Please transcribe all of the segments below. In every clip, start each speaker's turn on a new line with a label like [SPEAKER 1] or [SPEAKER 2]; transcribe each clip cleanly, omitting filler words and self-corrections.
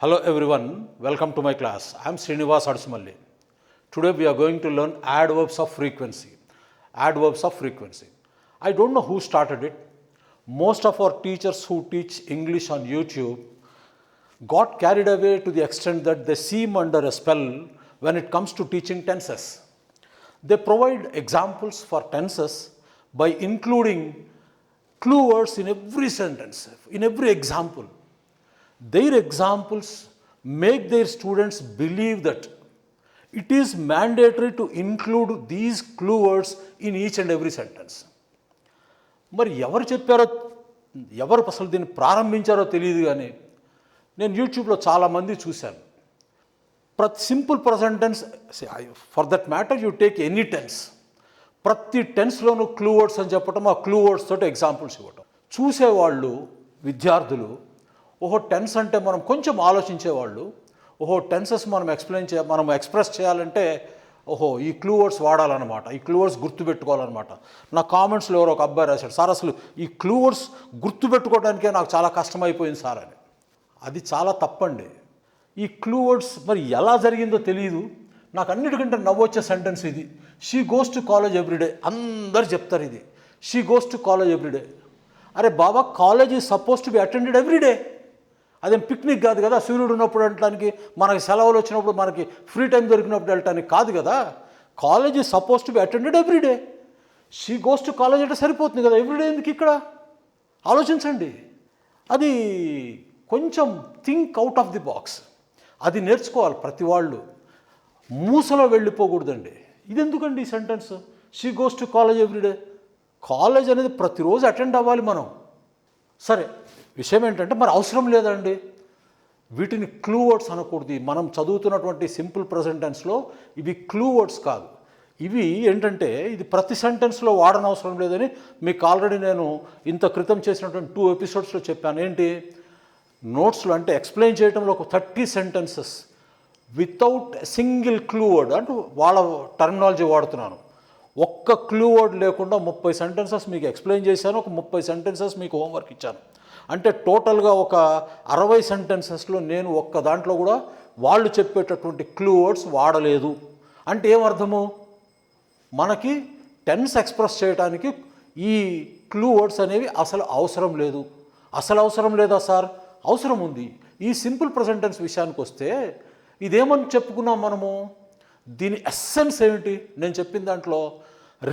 [SPEAKER 1] Hello everyone, welcome to my class. I am Srinivas Adsumalli. Today we are going to learn adverbs of frequency. Adverbs of frequency. I don't know who started it. Most of our teachers who teach English on YouTube got carried away to the extent that they seem under a spell when it comes to teaching tenses. They provide examples for tenses by including clue words in every sentence, in every example. Their examples make their students believe that it is mandatory to include these clue words in each and every sentence. మరి ఎవరు చెప్పారో ఎవరు అసలు దీన్ని ప్రారంభించారో తెలియదు కానీ నేను యూట్యూబ్లో చాలామంది చూశాను. Simple present tense, for that matter you take any tense, ప్రతి టెన్స్లోనూ క్లూ వర్డ్స్ అని చెప్పటం, ఆ క్లూ వర్డ్స్ తోటి ఎగ్జాంపుల్స్ ఇవ్వటం. చూసేవాళ్ళు విద్యార్థులు ఓహో టెన్స్ అంటే మనం కొంచెం ఆలోచించేవాళ్ళు ఓహో టెన్సెస్ మనం ఎక్స్ప్రెస్ చేయాలంటే ఓహో ఈ క్లూ వర్డ్స్ వాడాలన్నమాట, ఈ క్లూ వర్డ్స్ గుర్తుపెట్టుకోవాలన్నమాట. నా కామెంట్స్లో ఎవరో ఒక అబ్బాయి రాశాడు, సార్ అసలు ఈ క్లూ వర్డ్స్ గుర్తుపెట్టుకోవడానికే నాకు చాలా కష్టమైపోయింది సార్ అని. అది చాలా తప్పండి. ఈ క్లూ వర్డ్స్ మరి ఎలా జరిగిందో తెలియదు. నాకు అన్నిటికంటే నవ్వొచ్చే సెంటెన్స్ ఇది. She goes to college everyday. అందరు చెప్తారు ఇది, she goes to college everyday. అరే బాబా, college is suppose to be attended everyday. అదేం పిక్నిక్ కాదు కదా, సూర్యుడు ఉన్నప్పుడు వెళ్ళటానికి, మనకి సెలవులు వచ్చినప్పుడు, మనకి ఫ్రీ టైం దొరికినప్పుడు వెళ్ళటానికి కాదు కదా. College is suppose to be attended everyday. She goes to college అంటే సరిపోతుంది కదా, ఎవ్రీడే ఎందుకు ఇక్కడ? ఆలోచించండి. అది కొంచెం think out of the box. అది నేర్చుకోవాలి ప్రతి వాళ్ళు. మూసలో వెళ్ళిపోకూడదండి. ఇది ఎందుకండి ఈ sentence, she goes to college everyday? College అనేది ప్రతిరోజు అటెండ్ అవ్వాలి మనం. సరే, విషయం ఏంటంటే మరి అవసరం లేదండి. వీటిని క్లూ వర్డ్స్ అనకూడదు. మనం చదువుతున్నటువంటి సింపుల్ ప్రెజెంట్ టెన్స్లో ఇవి క్లూ వర్డ్స్ కాదు. ఇవి ఏంటంటే ఇది ప్రతి సెంటెన్స్లో వాడనవసరం లేదని మీకు ఆల్రెడీ నేను ఇంత క్రితం చేసినటువంటి 2 ఎపిసోడ్స్లో చెప్పాను. ఏంటి నోట్స్లో అంటే ఎక్స్ప్లెయిన్ చేయడంలో ఒక 30 sentences without single clue word, అంటే వాళ్ళ టర్మినాలజీ వాడుతున్నాను. ఒక్క క్లూ వర్డ్ లేకుండా 30 సెంటెన్సెస్ మీకు ఎక్స్ప్లెయిన్ చేశాను, ఒక 30 సెంటెన్సెస్ మీకు హోంవర్క్ ఇచ్చాను. అంటే టోటల్గా ఒక 60 సెంటెన్సెస్లో నేను ఒక్క దాంట్లో కూడా వాళ్ళు చెప్పేటటువంటి క్లూ వర్డ్స్ వాడలేదు. అంటే ఏమర్థము, మనకి టెన్స్ ఎక్స్ప్రెస్ చేయడానికి ఈ క్లూ వర్డ్స్ అనేవి అసలు అవసరం లేదు. అసలు అవసరం లేదా సార్? అవసరం ఉంది. ఈ సింపుల్ ప్రెజెంట్ టెన్స్ విషయానికి వస్తే ఇదేమని చెప్పుకున్నాం మనము, దీని ఎస్సెన్స్ ఏమిటి? నేను చెప్పిన దాంట్లో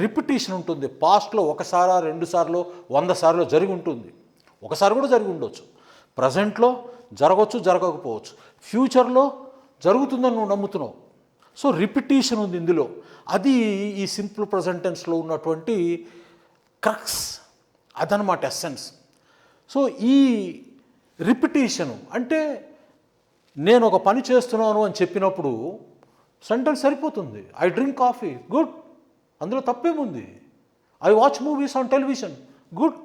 [SPEAKER 1] రిపిటీషన్ ఉంటుంది. పాస్ట్లో 1 సారా 2 సార్లు 100 సార్లు జరిగి ఉంటుంది. ఒకసారి కూడా జరిగి ఉండొచ్చు. ప్రజెంట్లో జరగవచ్చు, జరగకపోవచ్చు. ఫ్యూచర్లో జరుగుతుందని నువ్వు నమ్ముతున్నావు. సో రిపిటీషన్ ఉంది ఇందులో. అది ఈ సింపుల్ ప్రెజెంట్ టెన్స్లో ఉన్నటువంటి క్రక్స్, అదనమాట ఎస్సెన్స్. సో ఈ రిపిటీషను అంటే నేను ఒక పని చేస్తున్నాను అని చెప్పినప్పుడు సెంటెన్స్ సరిపోతుంది. ఐ డ్రింక్ కాఫీ, గుడ్, అందులో తప్పేముంది. I watch movies on television, good,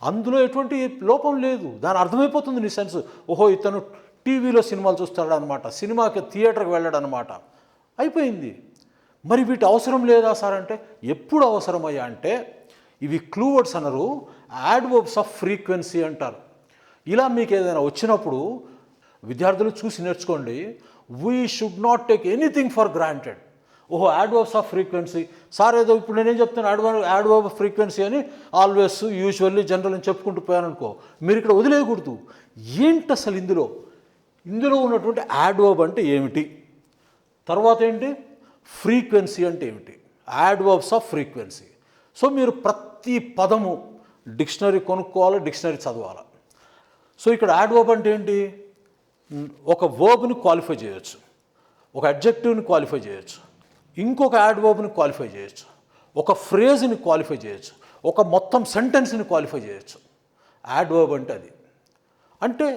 [SPEAKER 1] అందులో ఎటువంటి లోపం లేదు. దాని అర్థమైపోతుంది నీ సెన్స్. ఓహో ఇతను టీవీలో సినిమాలు చూస్తాడు అనమాట, సినిమాకి థియేటర్కి వెళ్ళాడు అనమాట, అయిపోయింది. మరి వీటి అవసరం లేదా సార్ అంటే ఎప్పుడు అవసరమయ్యా అంటే ఇవి క్లూ వర్డ్స్ అనరు, యాడ్వర్బ్స్ ఆఫ్ ఫ్రీక్వెన్సీ అంటారు. ఇలా మీకు ఏదైనా వచ్చినప్పుడు విద్యార్థులు చూసి నేర్చుకోండి. We should not take anything for granted. ఓహో యాడ్వర్బ్స్ ఆఫ్ ఫ్రీక్వెన్సీ సార్, ఏదో ఇప్పుడు నేనేం చెప్తాను యాడ్వర్బ్ ఆఫ్ ఫ్రీక్వెన్సీ అని ఆల్వేస్, యూజువల్లీ, జనరల్ అని చెప్పుకుంటూ పోయాను అనుకో, మీరు ఇక్కడ వదిలేయకూడదు. ఏంటి అసలు ఇందులో ఉన్నటువంటి యాడ్వర్బ్ అంటే ఏమిటి, తర్వాత ఏంటి ఫ్రీక్వెన్సీ అంటే ఏమిటి, యాడ్వర్బ్స్ ఆఫ్ ఫ్రీక్వెన్సీ. సో మీరు ప్రతి పదము డిక్షనరీ కొనుక్కోవాలి, డిక్షనరీ చదవాలి. సో ఇక్కడ యాడ్వర్బ్ అంటే ఏంటి, ఒక వర్బ్ని క్వాలిఫై చేయొచ్చు, ఒక అడ్జెక్టివ్ని క్వాలిఫై చేయొచ్చు, ఇంకొక యాడ్వర్బ్ని క్వాలిఫై చేయొచ్చు, ఒక ఫ్రేజ్ని క్వాలిఫై చేయొచ్చు, ఒక మొత్తం సెంటెన్స్ని క్వాలిఫై చేయొచ్చు. యాడ్వర్బ్ అంటే అది. అంటే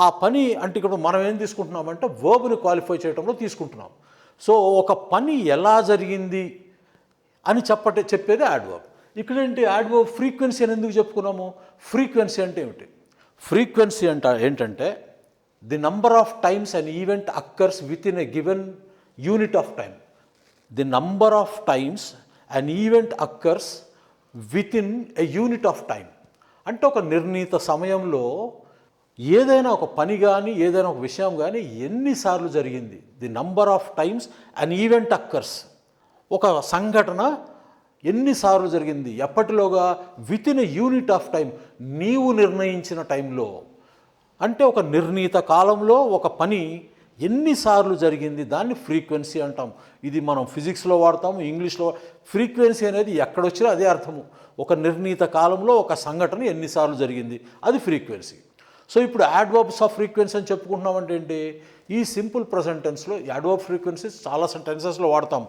[SPEAKER 1] ఆ పని అంటే ఇక్కడ మనం ఏం తీసుకుంటున్నామంటే వర్బ్ని క్వాలిఫై చేయడంలో తీసుకుంటున్నాం. సో ఒక పని ఎలా జరిగింది అని చెప్పేది యాడ్వర్బ్. ఇక్కడేంటి యాడ్వర్బ్ ఫ్రీక్వెన్సీ అని ఎందుకు చెప్పుకున్నాము? ఫ్రీక్వెన్సీ అంటే ఏమిటి? ఫ్రీక్వెన్సీ ఏంటంటే the number of times an event occurs with in a given unit of time. The number of times an event occurs with in a unit of time. అంటే ఒక నిర్ణీత సమయంలో ఏదైనా ఒక పని కానీ ఏదైనా ఒక విషయం కానీ ఎన్నిసార్లు జరిగింది, the number of times an event occurs, ఒక సంఘటన ఎన్నిసార్లు జరిగింది, ఎప్పటిలోగా, with in a unit of time, నీవు నిర్ణయించిన టైంలో. అంటే ఒక నిర్ణీత కాలంలో ఒక పని ఎన్నిసార్లు జరిగింది, దాన్ని ఫ్రీక్వెన్సీ అంటాం. ఇది మనం ఫిజిక్స్లో వాడతాము, ఇంగ్లీష్లో. ఫ్రీక్వెన్సీ అనేది ఎక్కడొచ్చినా అదే అర్థము. ఒక నిర్ణీత కాలంలో ఒక సంఘటన ఎన్నిసార్లు జరిగింది, అది ఫ్రీక్వెన్సీ. సో ఇప్పుడు యాడ్వర్బ్స్ ఆఫ్ ఫ్రీక్వెన్సీ అని చెప్పుకుంటున్నామంటే ఏంటి, ఈ సింపుల్ ప్రెజెంట్ టెన్స్లో యాడ్వర్బ్ ఫ్రీక్వెన్సీస్ చాలా టెన్సెస్లో వాడతాం.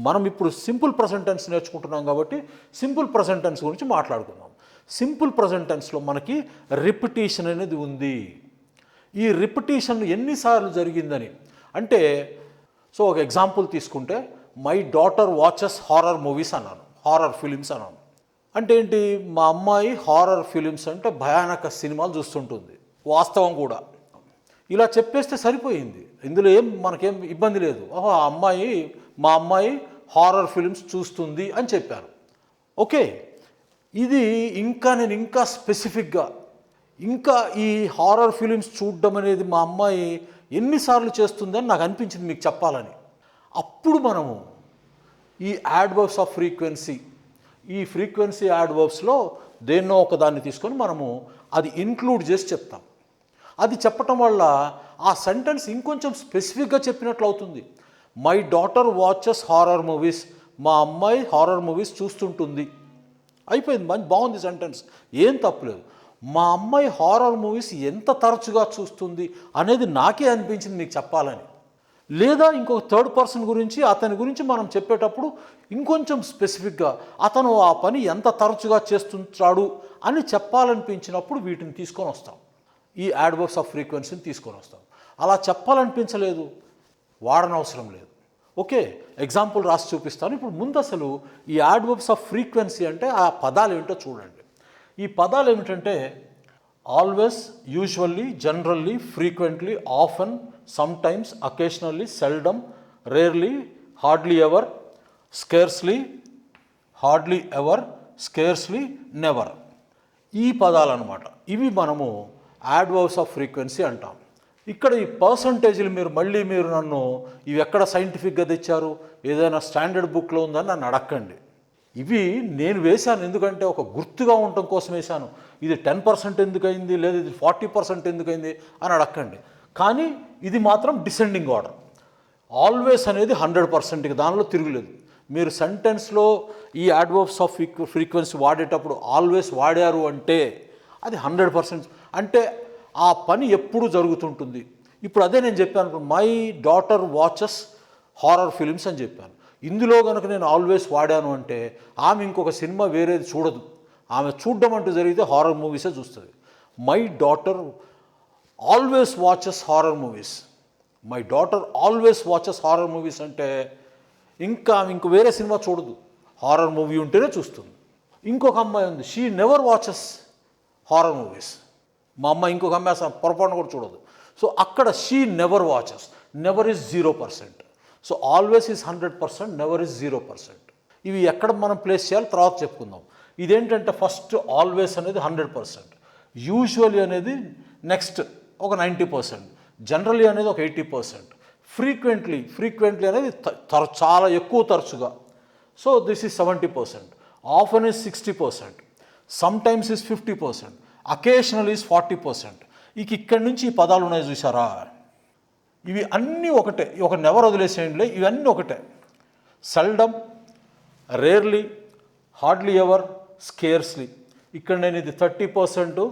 [SPEAKER 1] మనం ఇప్పుడు సింపుల్ ప్రెజెంట్ టెన్స్ నేర్చుకుంటున్నాం కాబట్టి సింపుల్ ప్రెజెంట్ టెన్స్ గురించి మాట్లాడుకుందాం. సింపుల్ ప్రెజెంట్ టెన్స్లో మనకి రిపిటీషన్ అనేది ఉంది. ఈ రిపిటీషన్ ఎన్నిసార్లు జరిగిందని అంటే, సో ఒక ఎగ్జాంపుల్ తీసుకుంటే, my daughter watches horror movies అన్నాను, హారర్ ఫిలిమ్స్ అన్నాను. అంటే ఏంటి, మా అమ్మాయి హారర్ ఫిలిమ్స్ అంటే భయానక సినిమాలు చూస్తుంటుంది. వాస్తవం కూడా. ఇలా చెప్పేస్తే సరిపోయింది, ఇందులో మనకేం ఇబ్బంది లేదు. ఓహో మా అమ్మాయి హారర్ ఫిలిమ్స్ చూస్తుంది అని చెప్పాను. ఓకే, ఇది నేను ఇంకా స్పెసిఫిక్గా, ఇంకా ఈ హారర్ ఫిలిమ్స్ చూడడం అనేది మా అమ్మాయి ఎన్నిసార్లు చేస్తుందని నాకు అనిపించింది మీకు చెప్పాలని. అప్పుడు మనము ఈ యాడ్వర్బ్స్ ఆఫ్ ఫ్రీక్వెన్సీ, ఈ ఫ్రీక్వెన్సీ యాడ్వర్బ్స్లో దేన్నో ఒకదాన్ని తీసుకొని మనము అది ఇంక్లూడ్ చేసి చెప్తాం. అది చెప్పటం వల్ల ఆ సెంటెన్స్ ఇంకొంచెం స్పెసిఫిక్గా చెప్పినట్లు అవుతుంది. My daughter watches horror movies, మా అమ్మాయి హారర్ మూవీస్ చూస్తుంటుంది. అయిపోయింది, బాగుంది సెంటెన్స్, ఏం తప్పులేదు. మా అమ్మాయి హారర్ మూవీస్ ఎంత తరచుగా చూస్తుంది అనేది నాకే అనిపించింది మీకు చెప్పాలని. లేదా ఇంకొక థర్డ్ పర్సన్ గురించి, అతని గురించి మనం చెప్పేటప్పుడు ఇంకొంచెం స్పెసిఫిక్గా అతను ఆ పని ఎంత తరచుగా చేస్తుంటాడు అని చెప్పాలనిపించినప్పుడు వీటిని తీసుకొని వస్తాం, ఈ యాడ్వర్బ్స్ ఆఫ్ ఫ్రీక్వెన్సీని తీసుకొని వస్తాం. అలా చెప్పాలనిపించలేదు, వాడనవసరం లేదు. ఓకే, ఎగ్జాంపుల్ రాసి చూపిస్తాను. ఇప్పుడు ముందు అసలు ఈ యాడ్వర్బ్స్ ఆఫ్ ఫ్రీక్వెన్సీ అంటే ఆ పదాలు ఏమిటో చూడండి. ఈ పదాలు ఏమిటంటే always, usually, generally, frequently, often, sometimes, occasionally, seldom, rarely, hardly ever, scarcely, hardly ever, scarcely, never. ఈ పదాలు అన్నమాట. ఇవి మనము యాడ్వర్బ్స్ ఆఫ్ ఫ్రీక్వెన్సీ అంటాం. ఇక్కడ ఈ పర్సంటేజ్లు మీరు నన్ను ఇవి ఎక్కడ సైంటిఫిక్గా తెచ్చారు, ఏదైనా స్టాండర్డ్ బుక్లో ఉందని నన్ను అడక్కండి. ఇవి నేను వేశాను, ఎందుకంటే ఒక గుర్తుగా ఉండటం కోసం వేశాను. ఇది 10% ఎందుకైంది, లేదా ఇది 40% ఎందుకైంది అని అడక్కండి. కానీ ఇది మాత్రం డిసెండింగ్ ఆర్డర్. ఆల్వేస్ అనేది 100%, దానిలో తిరుగులేదు. మీరు సెంటెన్స్లో ఈ యాడ్వర్బ్స్ ఆఫ్ ఫ్రీక్వెన్సీ వాడేటప్పుడు ఆల్వేస్ వాడారు అంటే అది 100%, అంటే ఆ పని ఎప్పుడు జరుగుతుంటుంది. ఇప్పుడు అదే నేను చెప్పాను, my daughter watches horror films అని చెప్పాను. ఇందులో కనుక నేను ఆల్వేస్ వాడాను అంటే ఆమె ఇంకొక సినిమా వేరేది చూడదు. ఆమె చూడడం అంటూ జరిగితే హారర్ మూవీసే చూస్తుంది. My daughter always watches horror movies, my daughter always watches horror movies అంటే ఆమె ఇంక వేరే సినిమా చూడదు, హారర్ మూవీ ఉంటేనే చూస్తుంది. ఇంకొక అమ్మాయి ఉంది, she never watches horror movies. మా అమ్మాయి ఇంకొక అమ్మాయి అసలు పొరపాటున కూడా చూడదు. సో అక్కడ she never watches, never is 0%. So always is 100%, never is 0%. ఇవి ఎక్కడ మనం ప్లేస్ చేయాలి తర్వాత చెప్పుకుందాం. ఇదేంటంటే ఫస్ట్ ఆల్వేస్ అనేది 100%, యూజువల్లీ అనేది నెక్స్ట్ ఒక 90%, జనరల్లీ అనేది ఒక 80%, ఫ్రీక్వెంట్లీ అనేది చాలా ఎక్కువ తరచుగా, so this is 70%, often is 60%, sometimes is 50%, occasional is 40%. ఇక్కడి నుంచి ఈ పదాలు ఉన్నాయి చూసారా, ఇవి అన్నీ ఒకటే. ఒక నెవర్ వదిలేసేయండి, ఇవన్నీ ఒకటే. Seldom, rarely, hardly ever, scarcely. ఇక్కడ నేను ఇది 30%,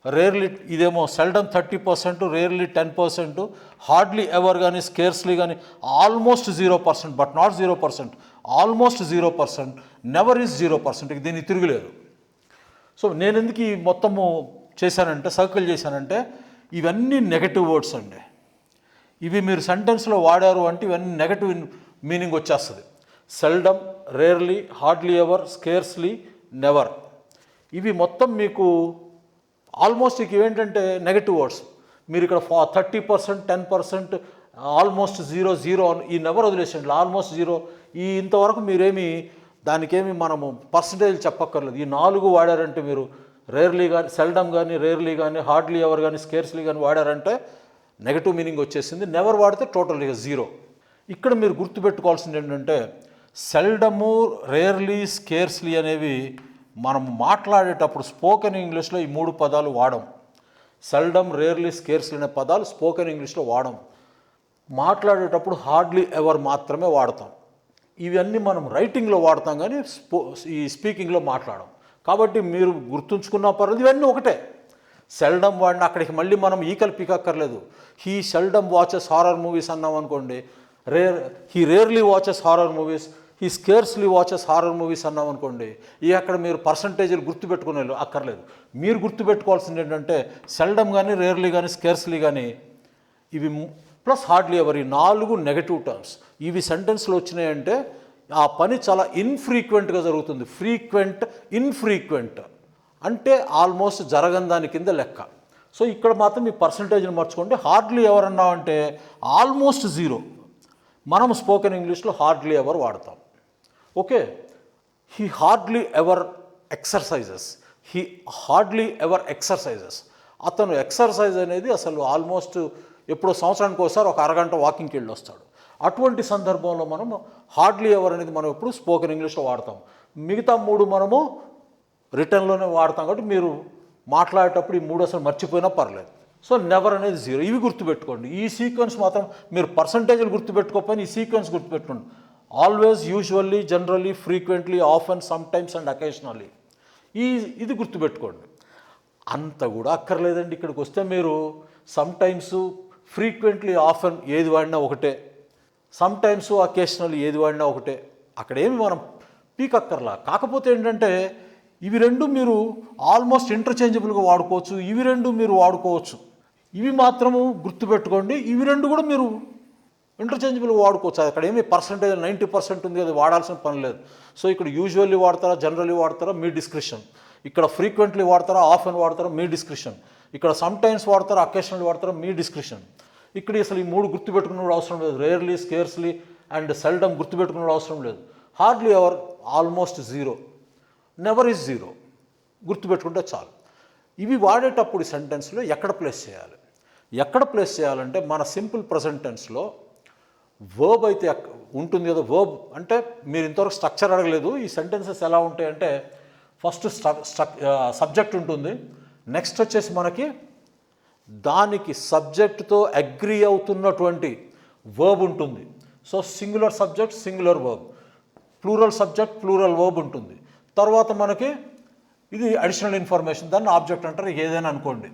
[SPEAKER 1] రేర్లీ ఇదేమో సెల్డమ్ 30%, రేర్లీ 10%, హార్డ్లీ ఎవర్ కానీ స్కేర్స్లీ కానీ almost 0%, but not 0%, almost 0%, never is 0%. దీన్ని తిరుగులేదు. సో నేను ఎందుకు ఈ మొత్తము చేశానంటే, సర్కిల్ చేశానంటే, ఇవన్నీ నెగటివ్ వర్డ్స్ అండి. ఇవి మీరు సెంటెన్స్లో వాడారు అంటే ఇవన్నీ నెగటివ్ మీనింగ్ వచ్చేస్తుంది. Seldom, rarely, hardly ever, scarcely, never, ఇవి మొత్తం మీకు ఆల్మోస్ట్ ఇవేంటంటే నెగటివ్ వర్డ్స్. మీరు ఇక్కడ 30%, 10%, ఆల్మోస్ట్ 0 ఈ నెవర్ వదిలేసండి, ఆల్మోస్ట్ 0 ఇంతవరకు మీరేమి దానికేమి మనము పర్సంటేజ్ చెప్పక్కర్లేదు. ఈ 4 వాడారంటే మీరు రేర్లీ కానీ, సెల్డమ్ కానీ, రేర్లీ కానీ, హార్డ్లీ ఎవర్ కానీ, స్కేర్స్లీ కానీ వాడారంటే నెగటివ్ మీనింగ్ వచ్చేసింది. నెవర్ వాడితే టోటల్గా జీరో. ఇక్కడ మీరు గుర్తుపెట్టుకోవాల్సింది ఏంటంటే సెల్డము, రేర్లీ, స్కేర్స్లీ అనేవి మనం మాట్లాడేటప్పుడు స్పోకెన్ ఇంగ్లీష్లో ఈ 3 పదాలు వాడం. సెల్డమ్, రేర్లీ, స్కేర్స్లీ అనే పదాలు స్పోకెన్ ఇంగ్లీష్లో వాడం. మాట్లాడేటప్పుడు హార్డ్లీ ఎవర్ మాత్రమే వాడతాం. ఇవన్నీ మనం రైటింగ్లో వాడతాం కానీ ఈ స్పీకింగ్లో మాట్లాడం. కాబట్టి మీరు గుర్తుంచుకున్న పర్లేదు, ఇవన్నీ ఒకటే. సెల్డమ్ వాడిన అక్కడికి మళ్ళీ మనం ఈకలు పీకక్కర్లేదు. He seldom watches horror movies అన్నాం అనుకోండి, he rarely watches horror movies, he scarcely watches horror movies అన్నాం అనుకోండి, అక్కడ మీరు పర్సంటేజీలు గుర్తుపెట్టుకునే అక్కర్లేదు. మీరు గుర్తుపెట్టుకోవాల్సింది ఏంటంటే సెల్డమ్ కానీ, రేర్లీ కానీ, స్కేర్స్లీ కానీ, ఇవి ప్లస్ హార్డ్లీ ఎవర్, ఈ 4 నెగటివ్ టర్మ్స్ ఇవి సెంటెన్స్లో వచ్చినాయంటే ఆ పని చాలా ఇన్ఫ్రీక్వెంట్గా జరుగుతుంది. ఫ్రీక్వెంట్, ఇన్ఫ్రీక్వెంట్ అంటే ఆల్మోస్ట్ జరగని దాని కింద లెక్క. సో ఇక్కడ మాత్రం మీ పర్సంటేజ్ని మర్చుకోండి. హార్డ్లీ ఎవర్ అన్నామంటే ఆల్మోస్ట్ జీరో. మనం స్పోకెన్ ఇంగ్లీష్లో హార్డ్లీ ఎవర్ వాడతాం. Okay, he hardly ever exercises, he hardly ever exercises. అతను ఎక్సర్సైజ్ అనేది అసలు ఆల్మోస్ట్ ఎప్పుడో సంవత్సరానికి ఒకసారి ఒక అరగంట వాకింగ్కి వెళ్ళి వస్తాడు. అటువంటి సందర్భంలో మనం హార్డ్లీ ఎవర్ అనేది మనం ఎప్పుడు స్పోకెన్ ఇంగ్లీష్లో వాడతాం. మిగతా 3 మనము రిటర్న్లోనే వాడతాం. కాబట్టి మీరు మాట్లాడేటప్పుడు ఈ 3 అసలు మర్చిపోయినా పర్లేదు. సో నెవర్ అనేది జీరో. ఇవి గుర్తుపెట్టుకోండి. ఈ సీక్వెన్స్ మాత్రం మీరు పర్సంటేజ్లు గుర్తుపెట్టుకోకపోయినా ఈ సీక్వెన్స్ గుర్తుపెట్టుకోండి. Always, usually, generally, frequently, often, sometimes and occasionally. ఇది గుర్తుపెట్టుకోండి. అంత కూడా అక్కర్లేదండి. ఇక్కడికి వస్తే మీరు సమ్ టైమ్స్, ఫ్రీక్వెంట్లీ, ఆఫెన్ ఏది వాడినా ఒకటే, సమ్ టైమ్స్, అకేషనల్లీ ఏది వాడినా ఒకటే. అక్కడేమి మనం పీకక్కర్లా. కాకపోతే ఏంటంటే ఇవి 2 మీరు ఆల్మోస్ట్ ఇంటర్చేంజబుల్గా వాడుకోవచ్చు. ఇవి 2 మీరు వాడుకోవచ్చు. ఇవి మాత్రము గుర్తుపెట్టుకోండి. ఇవి 2 కూడా మీరు ఇంటర్చేంజబుల్గా వాడుకోవచ్చు. అక్కడ ఏమి పర్సంటేజ్ 90% ఉంది, అది వాడాల్సిన పని లేదు. సో ఇక్కడ యూజువల్లీ వాడతారా, జనరల్లీ వాడతారా, మీ డిస్క్రిప్షన్. ఇక్కడ ఫ్రీక్వెంట్లీ వాడతారా, ఆఫెన్ వాడతారా, మీ డిస్క్రిప్షన్. ఇక్కడ సమ్ టైమ్స్ వాడతారా, అకేషనల్లీ వాడతారా, మీ డిస్క్రిప్షన్. ఇక్కడ అసలు ఈ 3 గుర్తుపెట్టుకునే అవసరం లేదు. రేర్లీ, స్కేర్స్లీ అండ్ సెల్డమ్ గుర్తుపెట్టుకునే అవసరం లేదు. Hardly ever almost zero, never is zero గుర్తుపెట్టుకుంటే చాలు. ఇవి వాడేటప్పుడు సెంటెన్స్లో ఎక్కడ ప్లేస్ చేయాలి? ఎక్కడ ప్లేస్ చేయాలంటే మన సింపుల్ ప్రజెంట్ టెన్స్లో వర్బ్ అయితే ఉంటుంది కదా. వర్బ్ అంటే మీరు ఇంతవరకు స్ట్రక్చర్ అడగలేదు. ఈ సెంటెన్సెస్ ఎలా ఉంటాయంటే ఫస్ట్ సబ్జెక్ట్ ఉంటుంది. నెక్స్ట్ వచ్చేసి మనకి దానికి సబ్జెక్టుతో అగ్రీ అవుతున్నటువంటి వర్బ్ ఉంటుంది. So singular subject, singular verb, plural subject, plural verb ఉంటుంది. తర్వాత మనకి ఇది అడిషనల్ ఇన్ఫర్మేషన్, దాన్ని ఆబ్జెక్ట్ అంటారు, ఏదైనా అనుకోండి.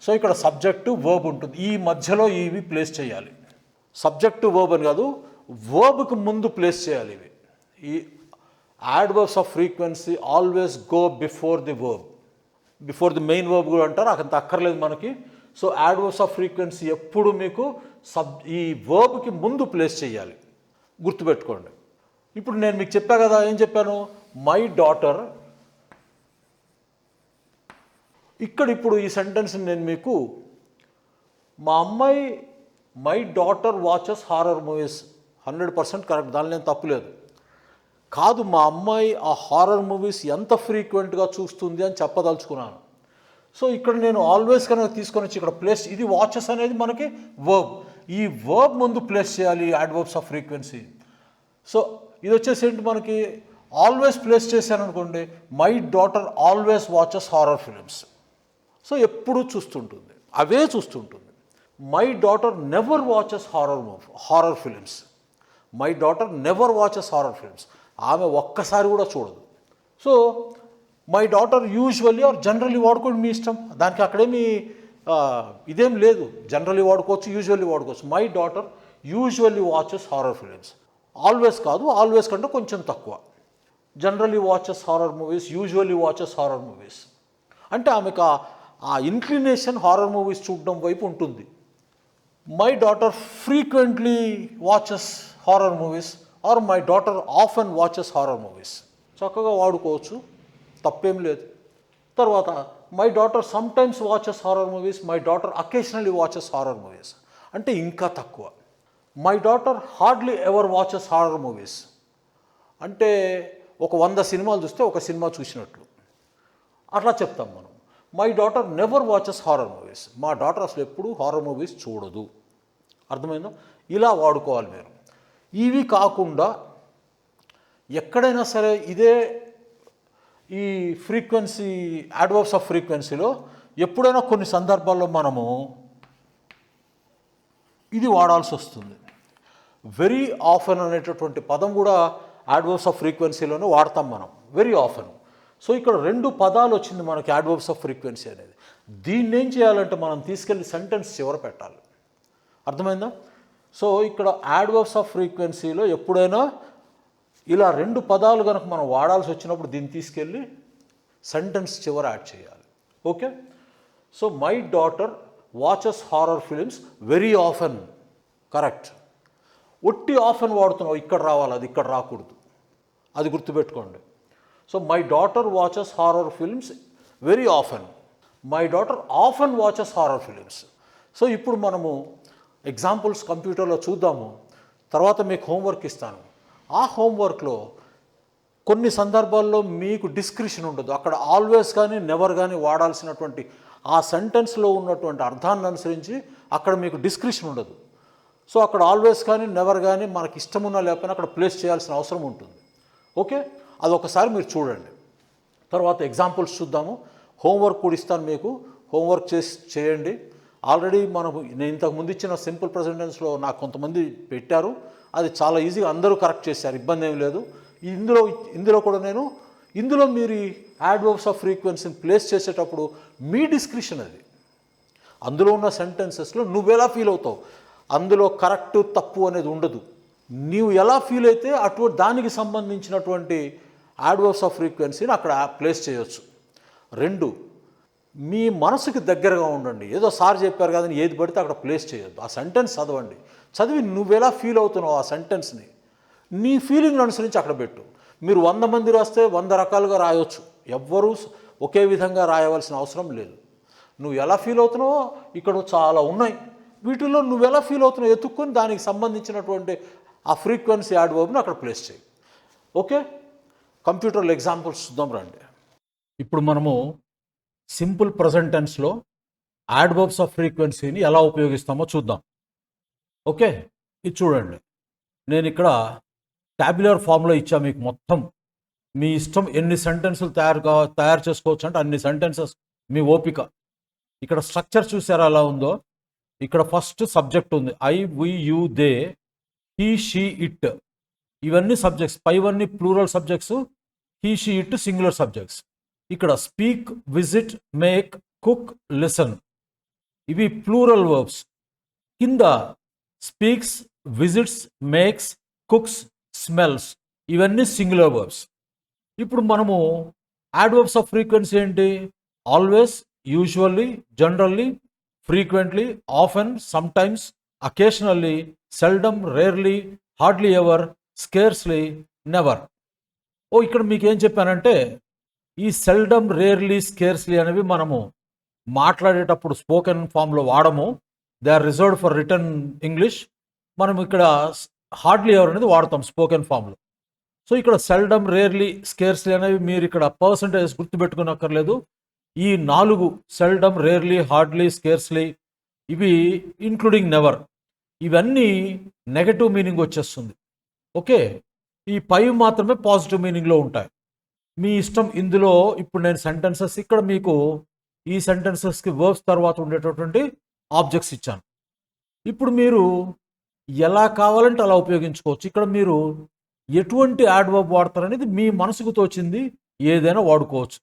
[SPEAKER 1] సో ఇక్కడ సబ్జెక్టు, వర్బ్ ఉంటుంది. ఈ మధ్యలో ఇవి ప్లేస్ చేయాలి. సబ్జెక్టు, వర్బ్ అని కాదు, వర్బ్కి ముందు ప్లేస్ చేయాలి ఇవి. ఈ adverbs of frequency always go before the verb. Before the main verb కూడా అంటారు, అంత అక్కర్లేదు మనకి. సో యాడ్వర్బ్స్ ఆఫ్ ఫ్రీక్వెన్సీ ఎప్పుడు మీకు ఈ వర్బ్కి ముందు ప్లేస్ చేయాలి, గుర్తుపెట్టుకోండి. ఇప్పుడు నేను మీకు చెప్పా కదా, ఏం చెప్పాను? My daughter. ఇక్కడ ఇప్పుడు ఈ సెంటెన్స్ నేను మీకు మా అమ్మాయి my daughter watches horror movies 100% correct, దానిలో ఏం తప్పులేదు. కాదు, మా అమ్మాయి ఆ హారర్ మూవీస్ ఎంత ఫ్రీక్వెంట్గా చూస్తుంది అని చెప్పదలుచుకున్నాను. సో ఇక్కడ నేను ఆల్వేస్ కనుక తీసుకొని వచ్చి ఇక్కడ ప్లేస్, ఇది వాచెస్ అనేది మనకి వర్బ్, ఈ వర్బ్ ముందు ప్లేస్ చేయాలి యాడ్వర్బ్స్ ఆఫ్ ఫ్రీక్వెన్సీ. సో ఇది వచ్చేసి ఏంటి, మనకి ఆల్వేస్ ప్లేస్ చేశాను అనుకోండి, my daughter always watches horror films. So ఎప్పుడూ చూస్తుంటుంది, అవే చూస్తుంటుంది. My daughter never watches horror films. My daughter never watches horror films. ఆమె ఒక్కసారి కూడా చూడదు. So my daughter usually or generally వాడుకోండి, మీ ఇష్టం. దానికి అక్కడేమి ఇదేం లేదు. జనరల్లీ వాడుకోవచ్చు, యూజువల్లీ వాడుకోవచ్చు. My daughter usually watches horror films. Always కాదు, ఆల్వేస్ కంటే కొంచెం తక్కువ. Generally watches horror movies, usually watches horror movies. అంటే ఆమెకు ఆ ఇన్క్లినేషన్ హారర్ మూవీస్ చూడడం వైపు ఉంటుంది. My daughter frequently watches horror movies or my daughter often watches horror movies. చక్కగా వాడుకోవచ్చు, తప్పేం లేదు. తర్వాత my daughter sometimes watches horror movies, my daughter occasionally watches horror movies. అంటే ఇంకా తక్కువ. My daughter hardly ever watches horror movies. అంటే ఒక 100 సినిమాలు చూస్తే ఒక సినిమా చూసినట్లు అట్లా చెప్తాం మనం. My daughter never watches horror movies. మా డాటర్ అసలు ఎప్పుడు హారర్ మూవీస్ చూడదు. అర్థమైందా? ఇలా వాడుకోవాలి మీరు. ఇవి కాకుండా ఎక్కడైనా సరే ఇదే ఈ ఫ్రీక్వెన్సీ యాడ్వర్బ్స్ ఆఫ్ ఫ్రీక్వెన్సీలో ఎప్పుడైనా కొన్ని సందర్భాల్లో మనము ఇది వాడాల్సి వస్తుంది. వెరీ ఆఫెన్ అనేటటువంటి పదం కూడా యాడ్వర్బ్స్ ఆఫ్ ఫ్రీక్వెన్సీలోనే వాడతాం మనం, వెరీ ఆఫెన్. సో ఇక్కడ 2 పదాలు వచ్చింది మనకి యాడ్వర్బ్స్ ఆఫ్ ఫ్రీక్వెన్సీ అనేది. దీన్ని ఏం చేయాలంటే మనం తీసుకెళ్ళి సెంటెన్స్ చివర పెట్టాలి. అర్థమైందా? సో ఇక్కడ యాడ్వర్బ్స్ ఆఫ్ ఫ్రీక్వెన్సీలో ఎప్పుడైనా ఇలా 2 పదాలు కనుక మనం వాడాల్సి వచ్చినప్పుడు దీన్ని తీసుకెళ్ళి సెంటెన్స్ చివర యాడ్ చేయాలి. Okay. So my daughter watches horror films very often. Correct. ఒట్టి ఆఫెన్ వాడుతున్నావు, ఇక్కడ రావాలి, అది ఇక్కడ రాకూడదు, అది గుర్తుపెట్టుకోండి. So my daughter watches horror films very often. My daughter often watches horror films. So ఇప్పుడు మనము ఎగ్జాంపుల్స్ కంప్యూటర్లో చూద్దాము, తర్వాత మీకు హోంవర్క్ ఇస్తాను. ఆ హోంవర్క్లో కొన్ని సందర్భాల్లో మీకు డిస్క్రిప్షన్ ఉండదు. అక్కడ ఆల్వేస్ కానీ నెవర్ కానీ వాడాల్సినటువంటి ఆ సెంటెన్స్లో ఉన్నటువంటి అర్థాన్ని అనుసరించి అక్కడ మీకు డిస్క్రిప్షన్ ఉండదు. సో అక్కడ ఆల్వేస్ కానీ నెవర్ కానీ మనకి ఇష్టమున్నా లేకపోయినా అక్కడ ప్లేస్ చేయాల్సిన అవసరం ఉంటుంది. ఓకే, అదొకసారి మీరు చూడండి. తర్వాత ఎగ్జాంపుల్స్ చూద్దాము. హోంవర్క్ కూడా ఇస్తాను మీకు, హోంవర్క్ చేయండి. ఆల్రెడీ మనకు నేను ఇంతకుముందు ఇచ్చిన సింపుల్ ప్రెజెంట్ టెన్స్లో నాకు కొంతమంది పెట్టారు, అది చాలా ఈజీగా అందరూ కరెక్ట్ చేశారు, ఇబ్బంది ఏమి లేదు. ఇందులో కూడా ఇందులో మీరు యాడ్వర్బ్స్ ఆఫ్ ఫ్రీక్వెన్సీని ప్లేస్ చేసేటప్పుడు మీ డిస్క్రిప్షన్ అది. అందులో ఉన్న సెంటెన్సెస్లో నువ్వెలా ఫీల్ అవుతావు, అందులో కరెక్ట్ తప్పు అనేది ఉండదు. నీవు ఎలా ఫీల్ అయితే అటువంటి దానికి సంబంధించినటువంటి యాడ్వర్బ్స్ ఆఫ్ ఫ్రీక్వెన్సీని అక్కడ ప్లేస్ చేయొచ్చు. 2, మీ మనసుకి దగ్గరగా ఉండండి. ఏదో సార్ చెప్పారు కదా ఏది పడితే అక్కడ ప్లేస్ చేయొద్దు. ఆ సెంటెన్స్ చదవండి, చదివి నువ్వెలా ఫీల్ అవుతున్నావు ఆ సెంటెన్స్ని నీ ఫీలింగ్ అనుసరించి అక్కడ పెట్టు. మీరు 100 మంది రాస్తే 100 రకాలుగా రాయొచ్చు, ఎవ్వరూ ఒకే విధంగా రాయవలసిన అవసరం లేదు. నువ్వు ఎలా ఫీల్ అవుతున్నావో ఇక్కడ చాలా ఉన్నాయి, వీటిల్లో నువ్వెలా ఫీల్ అవుతున్నావు ఎత్తుక్కొని దానికి సంబంధించినటువంటి ఆ ఫ్రీక్వెన్సీ యాడ్వర్బ్ని అక్కడ ప్లేస్ చేయి. ఓకే, కంప్యూటర్లో ఎగ్జాంపుల్స్ చూద్దాం రండి. ఇప్పుడు మనము సింపుల్ ప్రెజెంట్ టెన్స్లో యాడ్వర్బ్స్ ఆఫ్ ఫ్రీక్వెన్సీని ఎలా ఉపయోగిస్తామో చూద్దాం. ఓకే, ఇది చూడండి. నేను ఇక్కడ ట్యాబ్యులర్ ఫామ్లో ఇచ్చా మీకు మొత్తం. మీ ఇష్టం ఎన్ని సెంటెన్సులు తయారు చేసుకోవచ్చు అంటే అన్ని సెంటెన్సెస్ మీ ఓపిక. ఇక్కడ స్ట్రక్చర్ చూసారా ఎలా ఉందో. ఇక్కడ ఫస్ట్ సబ్జెక్ట్ ఉంది, I, we, you, they, he, she, it. ఇవన్నీ సబ్జెక్ట్స్, పైవన్నీ plural subjects, he, she, it singular subjects. ఇక్కడ speak, visit, make, cook, listen ఇవి ప్లూరల్ వర్బ్స్. కింద speaks, visits, makes, cooks, smells ఇవన్నీ సింగులర్ వర్బ్స్. ఇప్పుడు మనము adverbs of frequency ఏంటి? Always, usually, generally, frequently, often, sometimes, occasionally, seldom, rarely, hardly ever, scarcely, never. ఇక్కడ మీకు ఏం చెప్పానంటే ఈ సెల్డమ్, రేర్లీ, స్కేర్స్లీ అనేవి మనము మాట్లాడేటప్పుడు స్పోకెన్ ఫామ్లో వాడము, they are reserved for written English. మనం ఇక్కడ హార్డ్లీ ఎవర్ అనేది వాడతాం స్పోకెన్ ఫామ్లో. సో ఇక్కడ సెల్డమ్, రేర్లీ, స్కేర్స్లీ అనేవి మీరు ఇక్కడ పర్సంటేజ్ గుర్తుపెట్టుకునక్కర్లేదు. ఈ 4 సెల్డమ్, రేర్లీ, హార్డ్లీ, స్కేర్స్లీ ఇవి ఇంక్లూడింగ్ నెవర్ ఇవన్నీ నెగటివ్ మీనింగ్ వచ్చేస్తుంది. ఓకే, ఈ 5 మాత్రమే పాజిటివ్ మీనింగ్లో ఉంటాయి. మీ ఇష్టం. ఇందులో ఇప్పుడు నేను సెంటెన్సెస్ ఇక్కడ మీకు ఈ సెంటెన్సెస్కి వర్బ్స్ తర్వాత ఉండేటటువంటి ఆబ్జెక్ట్స్ ఇచ్చాను. ఇప్పుడు మీరు ఎలా కావాలంటే అలా ఉపయోగించుకోవచ్చు. ఇక్కడ మీరు ఎటువంటి యాడ్వర్బ్ వాడతారనేది మీ మనసుకు తోచింది ఏదైనా వాడుకోవచ్చు.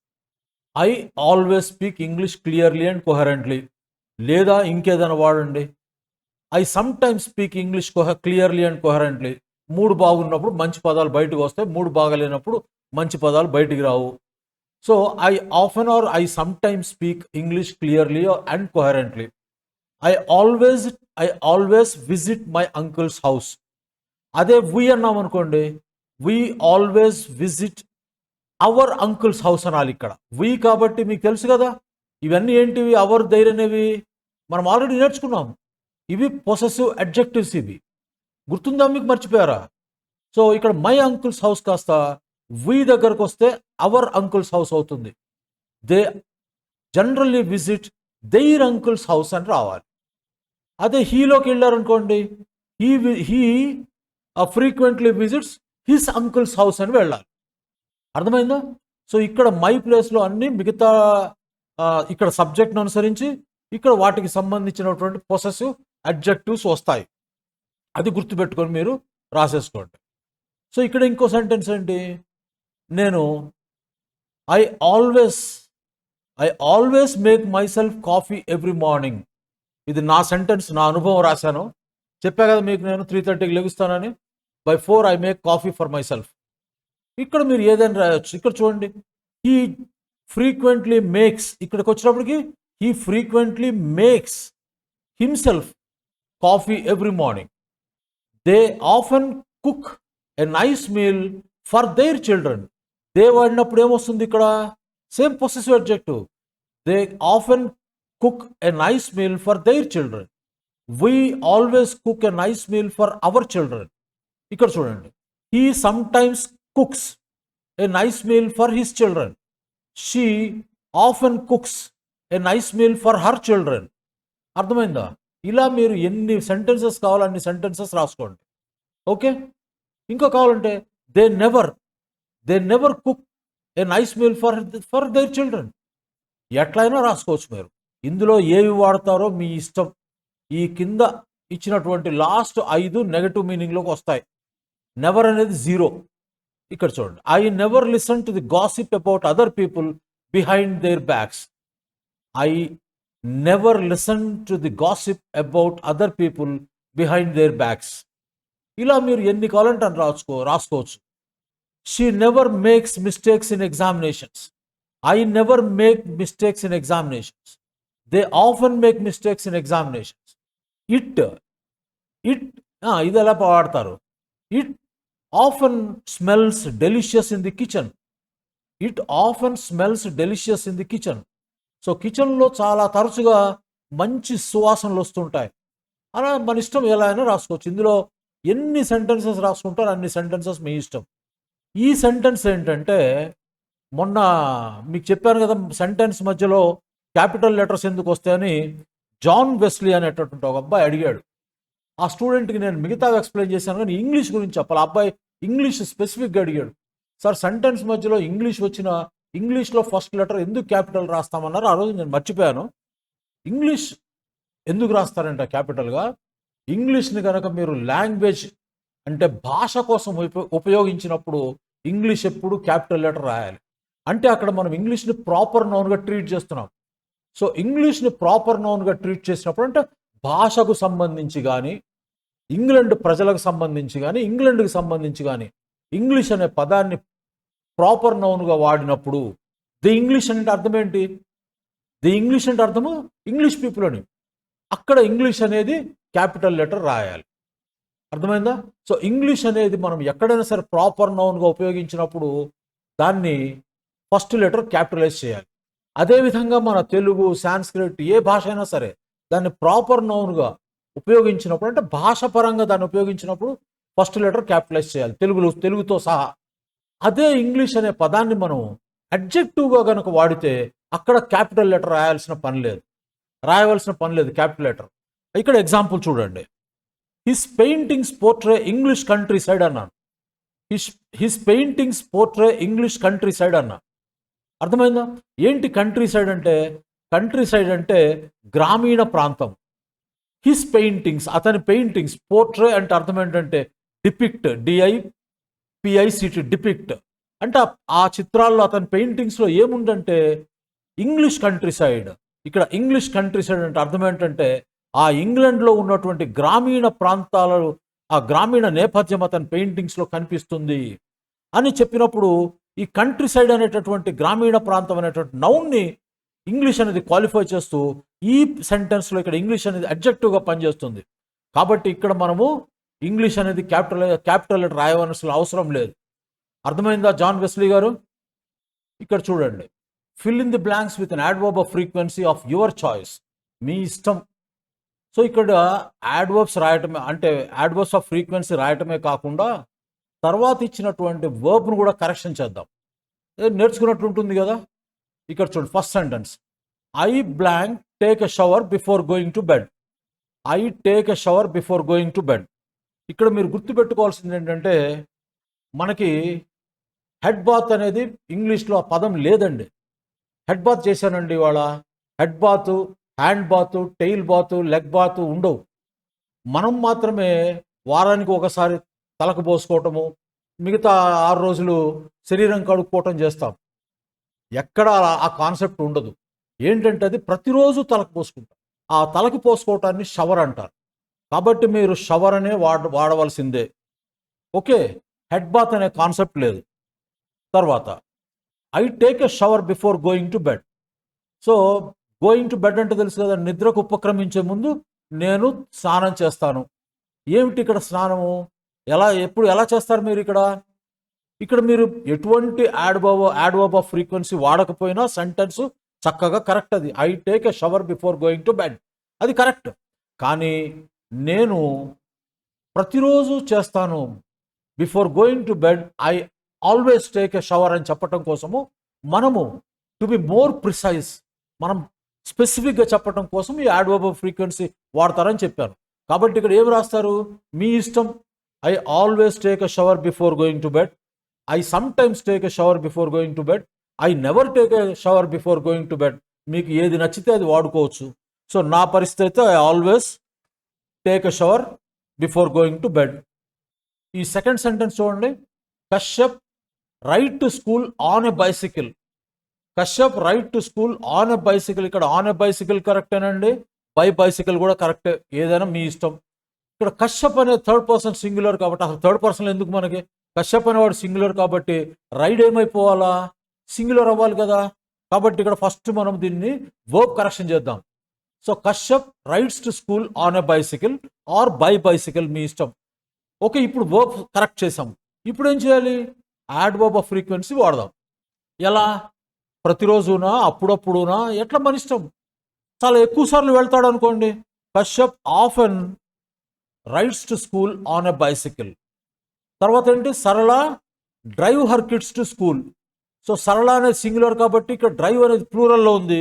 [SPEAKER 1] I always speak English clearly and coherently, లేదా ఇంకేదైనా వాడండి. I sometimes speak English clearly and coherently. 3 బాగున్నప్పుడు మంచి పదాలు బయటకు వస్తాయి, 3 బాగాలేనప్పుడు మంచి పదాలు బయటికి రావు. So I often or I sometimes speak English clearly and coherently. I always visit my uncle's house. అదే వి అన్నాం అనుకోండి, we always visit our uncle's house అనాలి. ఇక్కడ వి కాబట్టి మీకు తెలుసు కదా ఇవన్నీ ఏంటివి, అవర్ ధైర్యనేవి మనం ఆల్రెడీ నేర్చుకున్నాం. ఇవి పొసెసివ్ అడ్జెక్టివ్స్, ఇవి గుర్తుందా మీకు, మర్చిపోయారా? సో ఇక్కడ మై అంకుల్స్ హౌస్ కాస్త వి దగ్గరకు వస్తే అవర్ అంకుల్స్ హౌస్ అవుతుంది. Generally visit their uncles house అని రావాలి. అదే హీలోకి వెళ్ళారనుకోండి, he frequently visits his uncles house అని వెళ్ళాలి. అర్థమైందా? సో ఇక్కడ మై ప్లేస్లో అన్ని మిగతా ఇక్కడ సబ్జెక్ట్ను అనుసరించి ఇక్కడ వాటికి సంబంధించినటువంటి పొసెసివ్ అడ్జెక్టివ్స్ వస్తాయి. అది గుర్తుపెట్టుకొని మీరు రాసేసుకోండి. సో ఇక్కడ ఇంకో సెంటెన్స్ ఏంటి, నేను I always make my self coffee every morning. ఇది నా సెంటెన్స్, నా అనుభవం రాశాను. చెప్పా కదా మీకు నేను 3:30కి లెగుస్తానని. By 4 I make coffee for myself. ఇక్కడ మీరు ఏదైనా రాయొచ్చు. ఇక్కడ చూడండి, హీ ఫ్రీక్వెంట్లీ మేక్స్, ఇక్కడికి వచ్చినప్పటికి he frequently makes himself coffee every morning. They often cook a nice meal for their children. They వాడినప్పుడు ఏమొస్తుంది ఇక్కడ, same possessive adjective. They often cook a nice meal for their children. We always cook a nice meal for our children. ఇక్కడ చూడండి, he sometimes cooks a nice meal for his children. She often cooks a nice meal for her children. అర్థమైందా? ఇలా మీరు ఎన్ని sentences కావాలో అన్ని sentences రాసుకోండి. Okay, ఇంకా కావాలంటే they never cook a nice meal for their children. ఎట్లయినా రాసుకోవచ్చు మీరు. ఇందులో ఏవి వాడతారో మీ ఇష్టం. ఈ కింద ఇచ్చినటువంటి లాస్ట్ 5 నెగటివ్ మీనింగ్లోకి వస్తాయి. నెవర్ అనేది 0. ఇక్కడ చూడండి, I never listen to the gossip about other people behind their backs. I never listen to the gossip about other people behind their backs. ఇలా మీరు ఎన్ని కావాలంటే అని రాసుకోవచ్చు. She never makes mistakes in examinations. I never make mistakes in examinations. They often make mistakes in examinations. It ఇది ఎలా వాడతారు, it often smells delicious in the kitchen. It often smells delicious in the kitchen. So కిచెన్లో చాలా తరచుగా మంచి సువాసనలు వస్తుంటాయి. అలా మన ఇష్టం ఎలా అయినా రాసుకోవచ్చు. ఇందులో ఎన్ని సెంటెన్సెస్ రాసుకుంటారో అన్ని సెంటెన్సెస్ మీ ఇష్టం. ఈ సెంటెన్స్ ఏంటంటే, మొన్న మీకు చెప్పాను కదా, సెంటెన్స్ మధ్యలో క్యాపిటల్ లెటర్స్ ఎందుకు వస్తాయని జాన్ వెస్లీ అనేటటువంటి ఒక అబ్బాయి అడిగాడు. ఆ స్టూడెంట్కి నేను మిగతావి ఎక్స్ప్లెయిన్ చేశాను, కానీ ఇంగ్లీష్ గురించి చెప్పాలి. ఆ అబ్బాయి ఇంగ్లీష్ స్పెసిఫిక్గా అడిగాడు. సార్, సెంటెన్స్ మధ్యలో ఇంగ్లీష్లో ఫస్ట్ లెటర్ ఎందుకు క్యాపిటల్ రాస్తామన్నారు. ఆ రోజు నేను మర్చిపోయాను. ఇంగ్లీష్ ఎందుకు రాస్తారంట క్యాపిటల్గా? ఇంగ్లీష్ని కనుక మీరు లాంగ్వేజ్ అంటే భాష కోసం ఉపయోగించినప్పుడు ఇంగ్లీష్ ఎప్పుడు క్యాపిటల్ లెటర్ రాయాలి. అంటే అక్కడ మనం ఇంగ్లీష్ని ప్రాపర్ నౌన్గా ట్రీట్ చేస్తున్నాం. సో ఇంగ్లీష్ని ప్రాపర్ నౌన్గా ట్రీట్ చేసినప్పుడు అంటే భాషకు సంబంధించి కానీ, ఇంగ్లాండ్ ప్రజలకు సంబంధించి కానీ, ఇంగ్లాండ్కి సంబంధించి కానీ ఇంగ్లీష్ అనే పదాన్ని ప్రాపర్ నౌన్గా వాడినప్పుడు ది ఇంగ్లీష్ అంటే అర్థం ఏంటి? ది ఇంగ్లీష్ అంటే అర్థము ఇంగ్లీష్ పీపుల్ అని. అక్కడ ఇంగ్లీష్ అనేది క్యాపిటల్ లెటర్ రాయాలి. అర్థమైందా? సో ఇంగ్లీష్ అనేది మనం ఎక్కడైనా సరే ప్రాపర్ నౌన్గా ఉపయోగించినప్పుడు దాన్ని ఫస్ట్ లెటర్ క్యాపిటలైజ్ చేయాలి. అదేవిధంగా మన తెలుగు, సాంస్క్రిట్ ఏ భాష అయినా సరే దాన్ని ప్రాపర్ నౌన్గా ఉపయోగించినప్పుడు అంటే భాషపరంగా దాన్ని ఉపయోగించినప్పుడు ఫస్ట్ లెటర్ క్యాపిటలైజ్ చేయాలి, తెలుగుతో సహా. అదే ఇంగ్లీష్ అనే పదాన్ని మనం అడ్జెక్టివ్గా కనుక వాడితే అక్కడ క్యాపిటల్ లెటర్ రాయవలసిన పని లేదు క్యాపిటల్ లెటర్. ఇక్కడ ఎగ్జాంపుల్ చూడండి. His paintings portray English countryside అన్నాను. His paintings portray English countryside అన్నా. అర్థమైందా? ఏంటి కంట్రీ సైడ్ అంటే? కంట్రీ సైడ్ అంటే గ్రామీణ ప్రాంతం. హిస్ పెయింటింగ్స్, అతని పెయింటింగ్స్. పోర్ట్రే అంటే అర్థం ఏంటంటే డిపిక్ట్, DIPICT, డిపిక్ట్ అంటే ఆ చిత్రాల్లో అతని పెయింటింగ్స్లో ఏముందంటే ఇంగ్లీష్ కంట్రీ సైడ్. ఇక్కడ ఇంగ్లీష్ కంట్రీ సైడ్ అంటే అర్థం ఏంటంటే ఆ ఇంగ్లాండ్లో ఉన్నటువంటి గ్రామీణ ప్రాంతాలు, ఆ గ్రామీణ నేపథ్యం అతని పెయింటింగ్స్లో కనిపిస్తుంది అని చెప్పినప్పుడు ఈ కంట్రీ సైడ్ అనేటటువంటి గ్రామీణ ప్రాంతం అనేటువంటి నౌన్ని ఇంగ్లీష్ అనేది క్వాలిఫై చేస్తూ ఈ సెంటెన్స్లో ఇక్కడ ఇంగ్లీష్ అనేది అడ్జెక్టివ్గా పనిచేస్తుంది. కాబట్టి ఇక్కడ మనము ఇంగ్లీష్ అనేది క్యాపిటల్ లెటర్ రాయవలసిన అవసరం లేదు. అర్థమైందా జాన్ వెస్లీ గారు? ఇక్కడ చూడండి, fill in the blanks with an adverb of frequency of your choice. మీ ఇష్టం. సో ఇక్కడ యాడ్వర్బ్స్ రాయటమే, అంటే యాడ్వర్బ్స్ ఆఫ్ ఫ్రీక్వెన్సీ రాయటమే కాకుండా తర్వాత ఇచ్చినటువంటి వర్బ్ను కూడా కరెక్షన్ చేద్దాం. నేర్చుకున్నట్టు ఉంటుంది కదా. ఇక్కడ చూడండి, first sentence I blank take a shower before going to bed. I take a shower before going to bed. ఇక్కడ మీరు గుర్తుపెట్టుకోవాల్సింది ఏంటంటే మనకి హెడ్ బాత్ అనేది ఇంగ్లీష్లో ఆ పదం లేదండి. హెడ్ బాత్ చేశానండి ఇవాళ. Head bath, hand bath, tail bath, leg bath ఉండవు. మనం మాత్రమే వారానికి ఒకసారి తలకు పోసుకోవటము, మిగతా 6 రోజులు శరీరం కడుక్కోవటం చేస్తాం. ఎక్కడ ఆ కాన్సెప్ట్ ఉండదు. ఏంటంటే అది ప్రతిరోజు తలకు పోసుకుంటాం. ఆ తలకు పోసుకోవటాన్ని షవర్ అంటారు. కాబట్టి మీరు షవర్ అనే వాడవలసిందే. ఓకే, హెడ్ బాత్ అనే కాన్సెప్ట్ లేదు. తర్వాత I take a shower before going to bed. So going to bed అంటే తెలుసు కదా, నిద్రకు ఉపక్రమించే ముందు నేను స్నానం చేస్తాను. ఏమిటి ఇక్కడ స్నానము? ఎలా చేస్తారు మీరు ఇక్కడ మీరు ఎటువంటి యాడ్వర్బ్ ఆఫ్ ఫ్రీక్వెన్సీ వాడకపోయినా సెంటెన్స్ చక్కగా కరెక్ట్. అది I take a shower before going to bed, అది కరెక్ట్. కానీ నేను ప్రతిరోజు చేస్తాను, before going to bed I always take a shower అని చెప్పటం కోసము మనము టు బి మోర్ ప్రిసైజ్, మనం స్పెసిఫిక్గా చెప్పటం కోసం ఈ యాడ్వర్బ్ ఆఫ్ ఫ్రీక్వెన్సీ వాడతారని చెప్పాను. కాబట్టి ఇక్కడ ఏం రాస్తారు? మీ ఇష్టం. I always take a shower before going to bed, I sometimes take a shower before going to bed, I never take a shower before going to bed. మీకు ఏది నచ్చితే అది వాడుకోవచ్చు. సో నా పరిస్థితి అయితే I always take a shower before going to bed. ఈ second sentence చూడండి. Kashyap ride to school on a bicycle. Kashyap ride to school on a bicycle. ఇక్కడ ఆన్ ఎ బైసికల్ కరెక్టేనండి, బై బైసికల్ కూడా కరెక్టే, ఏదైనా మీ ఇష్టం. ఇక్కడ కశ్యప్ అనే థర్డ్ పర్సన్ సింగులర్ కాబట్టి అసలు థర్డ్ పర్సన్ ఎందుకు మనకి? కశ్యప్ అనేవాడు సింగులర్ కాబట్టి రైడ్ ఏమైపోవాలా? సింగులర్ అవ్వాలి కదా. కాబట్టి ఇక్కడ ఫస్ట్ మనం దీన్ని వర్బ్ కరెక్షన్ చేద్దాం. So Kashyap rides to school on a bicycle or by bicycle, మీ ఇష్టం. ఓకే, ఇప్పుడు వర్బ్ కరెక్ట్ చేసాం. ఇప్పుడు ఏం చేయాలి? యాడ్వర్బ్ ఆఫ్ ఫ్రీక్వెన్సీ వాడదాం. ఎలా? ప్రతిరోజునా, అప్పుడప్పుడునా, ఎట్లా మన ఇష్టం. చాలా ఎక్కువ సార్లు వెళ్తాడు అనుకోండి, Kashyap often rides to school on a bicycle. తర్వాత ఏంటి? Sarala drive her kids to school. So Sarala అనేది సింగులర్ కాబట్టి ఇక్కడ డ్రైవ్ అనేది ప్లూరల్లో ఉంది.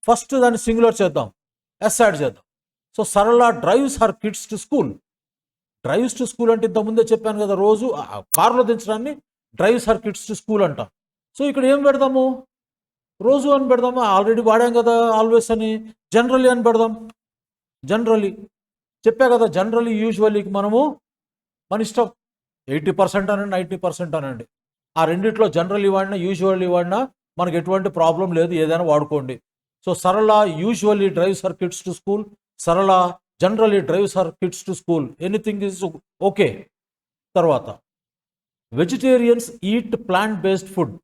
[SPEAKER 1] ఫస్ట్ దాన్ని సింగులర్ చేద్దాం, ఎస్ యాడ్ చేద్దాం. So Sarala drives her kids to school. Drives to school అంటే ఇంతకుముందే చెప్పాను కదా, రోజు కారులో దించడాన్ని drives her kids to school అంటాం. సో ఇక్కడ ఏం పెడదాము? రోజు అని పెడదామా? ఆల్రెడీ వాడాం కదా ఆల్వేస్ అని. జనరలీ అని పెడదాం. జనరలీ చెప్పా కదా, జనరలీ యూజువల్లీకి మనము మన ఇష్టం. 80% అనండి, 90% అనండి. ఆ రెండిట్లో జనరల్లీ వాడినా యూజువల్లీ వాడినా మనకు ఎటువంటి ప్రాబ్లం లేదు, ఏదైనా వాడుకోండి. So Sarala usually drives her kids to school, Sarala generally drives her kids to school, anything is okay. తర్వాత vegetarians eat plant based food.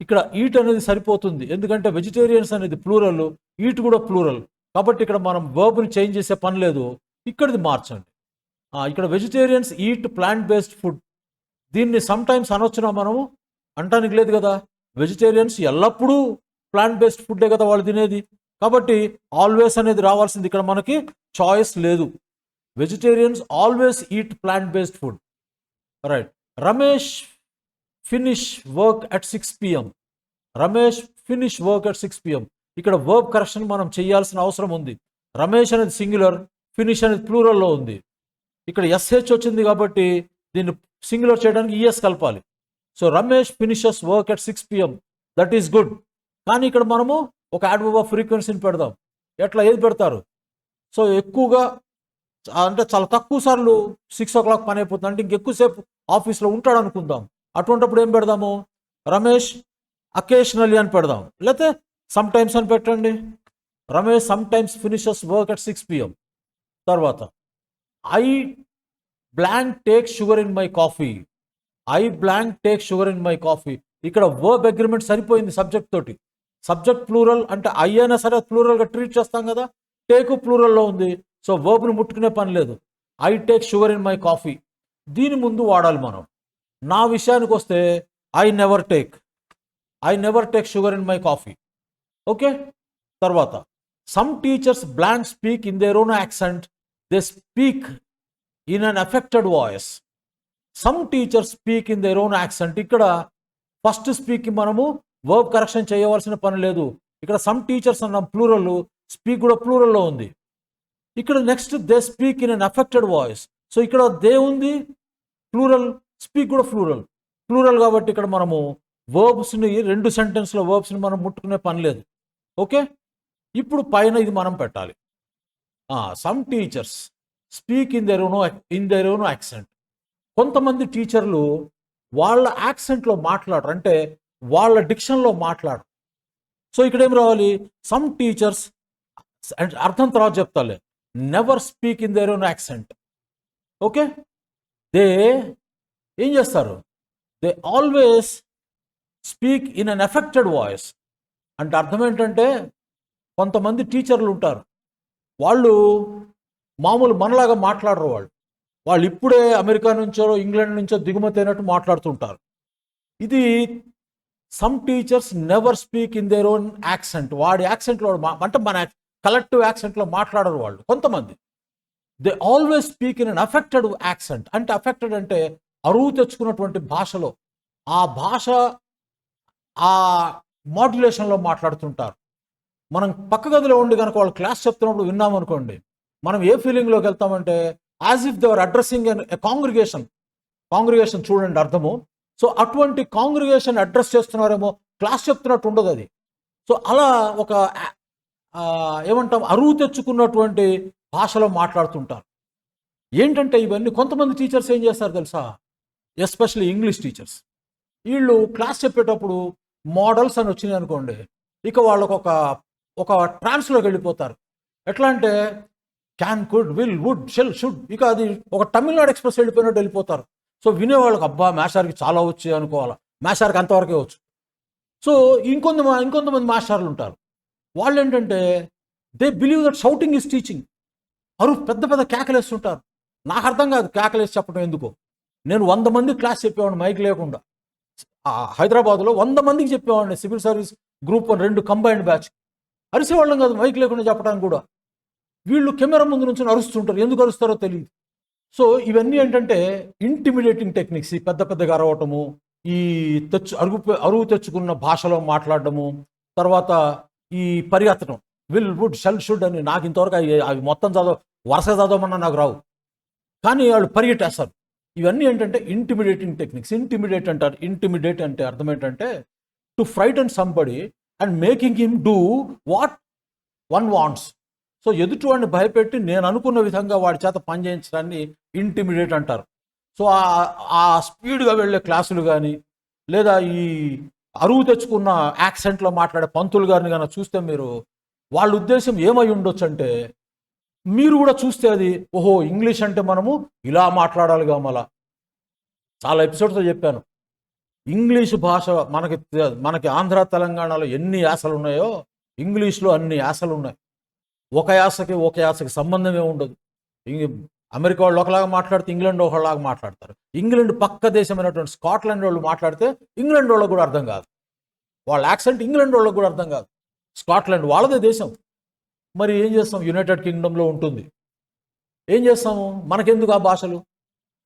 [SPEAKER 1] ఇక్కడ ఈట్ అనేది సరిపోతుంది, ఎందుకంటే వెజిటేరియన్స్ అనేది ప్లూరల్, ఈట్ కూడా ప్లూరల్. కాబట్టి ఇక్కడ మనం వర్బ్ని చేంజ్ చేసే పని లేదు, ఇక్కడిది మార్చండి. ఇక్కడ vegetarians eat plant based food. దీన్ని సమ్ టైమ్స్ అనొచ్చునా మనము? అంటానికి లేదు కదా. వెజిటేరియన్స్ ఎల్లప్పుడూ ప్లాంట్ బేస్డ్ ఫుడ్డే కదా వాళ్ళు తినేది. కాబట్టి ఆల్వేస్ అనేది రావాల్సింది, ఇక్కడ మనకి చాయిస్ లేదు. Vegetarians always eat plant based food. Right. Ramesh finish work at 6 PM. Ramesh finish work at 6 PM. ఇక్కడ వర్బ్ కరెక్షన్ మనం చేయాల్సిన అవసరం ఉంది. రమేష్ అనేది సింగులర్, ఫినిష్ అనేది ప్లూరల్లో ఉంది. ఇక్కడ SH వచ్చింది కాబట్టి దీన్ని సింగులర్ చేయడానికి ES కలపాలి. So Ramesh finishes work at 6 PM. That is good. కానీ ఇక్కడ మనము ఒక యాడ్వర్బ్ ఆఫ్ ఫ్రీక్వెన్సీని పెడదాం. ఎట్లా, ఏది పెడతారు? సో ఎక్కువగా అంటే చాలా తక్కువ సార్లు 6 o'clock పని అయిపోతుంది అంటే ఇంకెక్కువసేపు ఆఫీస్లో ఉంటాడు అనుకుందాం. అటువంటిప్పుడు ఏం పెడదాము? రమేష్ అకేషనలీ అని పెడదాం, లేకపోతే సమ్ టైమ్స్ అని పెట్టండి. Ramesh some times finishes work at 6 PM. తర్వాత I blank take sugar in my coffee. I blank take sugar in my coffee. ఇక్కడ వర్బ్ అగ్రిమెంట్ సరిపోయింది సబ్జెక్ట్ తోటి. సబ్జెక్ట్ ప్లూరల్ అంటే ఐ అయినా సరే ప్లూరల్గా ట్రీట్ చేస్తాం కదా. టేక్ ప్లూరల్లో ఉంది, సో వర్బ్ని ముట్టుకునే పని లేదు. I take sugar in my coffee దీని ముందు వాడాలి మనం. నా విషయానికి వస్తే I never take sugar in my coffee. Okay. తర్వాత some teachers blank speak in their own accent, they speak in an affected voice. Some teachers speak in their own accent. ఇక్కడ first స్పీక్కి మనము వర్బ్ కరెక్షన్ చేయవలసిన పని లేదు, ఇక్కడ some teachers అన్నాం plural, speak కూడా ప్లూరల్లో ఉంది. ఇక్కడ next they speak in an affected voice. So ఇక్కడ దే ఉంది ప్లూరల్, స్పీక్ కూడా ప్లూరల్ కాబట్టి ఇక్కడ మనము వర్బ్స్ని 2 సెంటెన్స్లో వర్బ్స్ని మనం ముట్టుకునే పని లేదు. ఓకే, ఇప్పుడు పైన ఇది మనం పెట్టాలి. Some teachers speak in their own accent. కొంతమంది టీచర్లు వాళ్ళ యాక్సెంట్లో మాట్లాడరు, అంటే వాళ్ళ డిక్షన్లో మాట్లాడరు. సో ఇక్కడ ఏం రావాలి? సమ్ టీచర్స్, అర్థం తర్వాత చెప్తాలే, never speak in their own accent. Okay, they ఏం చేస్తారు? They always speak in an affected voice. అంటే అర్థం ఏంటంటే కొంతమంది టీచర్లు ఉంటారు, వాళ్ళు మామూలు మనలాగా మాట్లాడరు. వాళ్ళు ఇప్పుడే అమెరికా నుంచో ఇంగ్లాండ్ నుంచో దిగుమతి అయినట్టు మాట్లాడుతుంటారు. ఇది some teachers never speak in their own accent. వాడి యాక్సెంట్లో అంటే మన కలెక్టివ్ యాక్సెంట్లో మాట్లాడరు వాళ్ళు. కొంతమంది they always speak in an affected accent. అంటే అఫెక్టెడ్ అంటే అరువు తెచ్చుకున్నటువంటి భాషలో, ఆ భాష ఆ మాడ్యులేషన్లో మాట్లాడుతుంటారు. మనం పక్క గదిలో ఉండి కనుక వాళ్ళు క్లాస్ చెప్తున్నప్పుడు విన్నామనుకోండి, మనం ఏ ఫీలింగ్లోకి వెళ్తామంటే as if they're addressing a congregation చూడండి అర్థము. సో అటువంటి కాంగ్రిగేషన్ అడ్రస్ చేస్తున్నారేమో, క్లాస్ చెప్తున్నట్టు ఉండదు అది. సో అలా ఒక ఏమంటాం, అరువు తెచ్చుకున్నటువంటి భాషలో మాట్లాడుతుంటారు. ఏంటంటే ఇవన్నీ కొంతమంది టీచర్స్ ఏం చేస్తారు తెలుసా, ఎస్పెషల్లీ ఇంగ్లీష్ టీచర్స్, వీళ్ళు క్లాస్ చెప్పేటప్పుడు మోడల్స్ అని వచ్చినాయి అనుకోండి, ఇక వాళ్ళకు ఒక ట్రాన్స్లోకి వెళ్ళిపోతారు. ఎట్లా అంటే can, could, will, would, shall, should, ఇక అది ఒక తమిళనాడు ఎక్స్ప్రెస్ వెళ్ళిపోయినట్టు వెళ్ళిపోతారు. సో వినేవాళ్ళకి అబ్బా మాస్టర్కి చాలా వచ్చి అనుకోవాలా, మాస్టర్కి అంతవరకే వచ్చు. సో ఇంకొంతమంది మాస్టర్లు ఉంటారు, వాళ్ళు ఏంటంటే they believe that shouting is teaching. పెద్ద పెద్ద కేకలేస్తుంటారు. నాకు అర్థం కాదు కేకలేసి చెప్పడం ఎందుకో. నేను 100 మంది క్లాస్ చెప్పేవాడిని మైక్ లేకుండా. హైదరాబాద్లో 100 మందికి చెప్పేవాడిని, civil service group 1 2 combined batch. అరిసేవాళ్ళం కాదు మైక్ లేకుండా చెప్పడానికి కూడా. వీళ్ళు కెమెరా ముందు నుంచి అరుస్తుంటారు, ఎందుకు అరుస్తారో తెలియదు. సో ఇవన్నీ ఏంటంటే ఇంటిమిడేటింగ్ టెక్నిక్స్. ఈ పెద్దగా అరవటము, ఈ అరువు తెచ్చుకున్న భాషలో మాట్లాడటము, తర్వాత ఈ పరిగెత్తడం, విల్, వుడ్, షెల్, షుడ్ అని. నాకు ఇంతవరకు అవి మొత్తం వరుస చదవమన్నా నాకు రావు, కానీ వాళ్ళు పరిగెట్టేస్తారు. ఇవన్నీ ఏంటంటే ఇంటిమిడేటింగ్ టెక్నిక్స్. ఇంటిమిడేట్ అంటే అర్థం ఏంటంటే to frighten somebody and making him do what one wants. So ఎదుటివాడిని భయపెట్టి నేను అనుకున్న విధంగా వాడి చేత పనిచేయించడాన్ని ఇంటిమిడేట్ అంటారు. సో ఆ స్పీడ్గా వెళ్ళే క్లాసులు కానీ, లేదా ఈ అరువు తెచ్చుకున్న యాక్సెంట్లో మాట్లాడే పంతులు గారిని కానీ చూస్తే మీరు, వాళ్ళ ఉద్దేశం ఏమై ఉండొచ్చు అంటే, మీరు కూడా చూస్తే అది ఓహో ఇంగ్లీష్ అంటే మనము ఇలా మాట్లాడాలిగా. మళ్ళా చాలా ఎపిసోడ్స్లో చెప్పాను, ఇంగ్లీష్ భాష మనకి ఆంధ్ర తెలంగాణలో ఎన్ని యాసలు ఉన్నాయో ఇంగ్లీష్లో అన్ని యాసలు ఉన్నాయి. ఒక యాసకి సంబంధమే ఉండదు. అమెరికా వాళ్ళు ఒకలాగా మాట్లాడితే ఇంగ్లాండ్ ఒకలాగా మాట్లాడతారు. ఇంగ్లాండ్ పక్క దేశమైనటువంటి స్కాట్లాండ్ వాళ్ళు మాట్లాడితే ఇంగ్లాండ్ వాళ్ళకు కూడా అర్థం కాదు. వాళ్ళ యాక్సెంట్ ఇంగ్లాండ్ వాళ్ళకు కూడా అర్థం కాదు. స్కాట్లాండ్ వాళ్ళదే దేశం. మరి ఏం చేస్తాం, యునైటెడ్ కింగ్డమ్లో ఉంటుంది. ఏం చేస్తాము, మనకెందుకు ఆ భాషలు?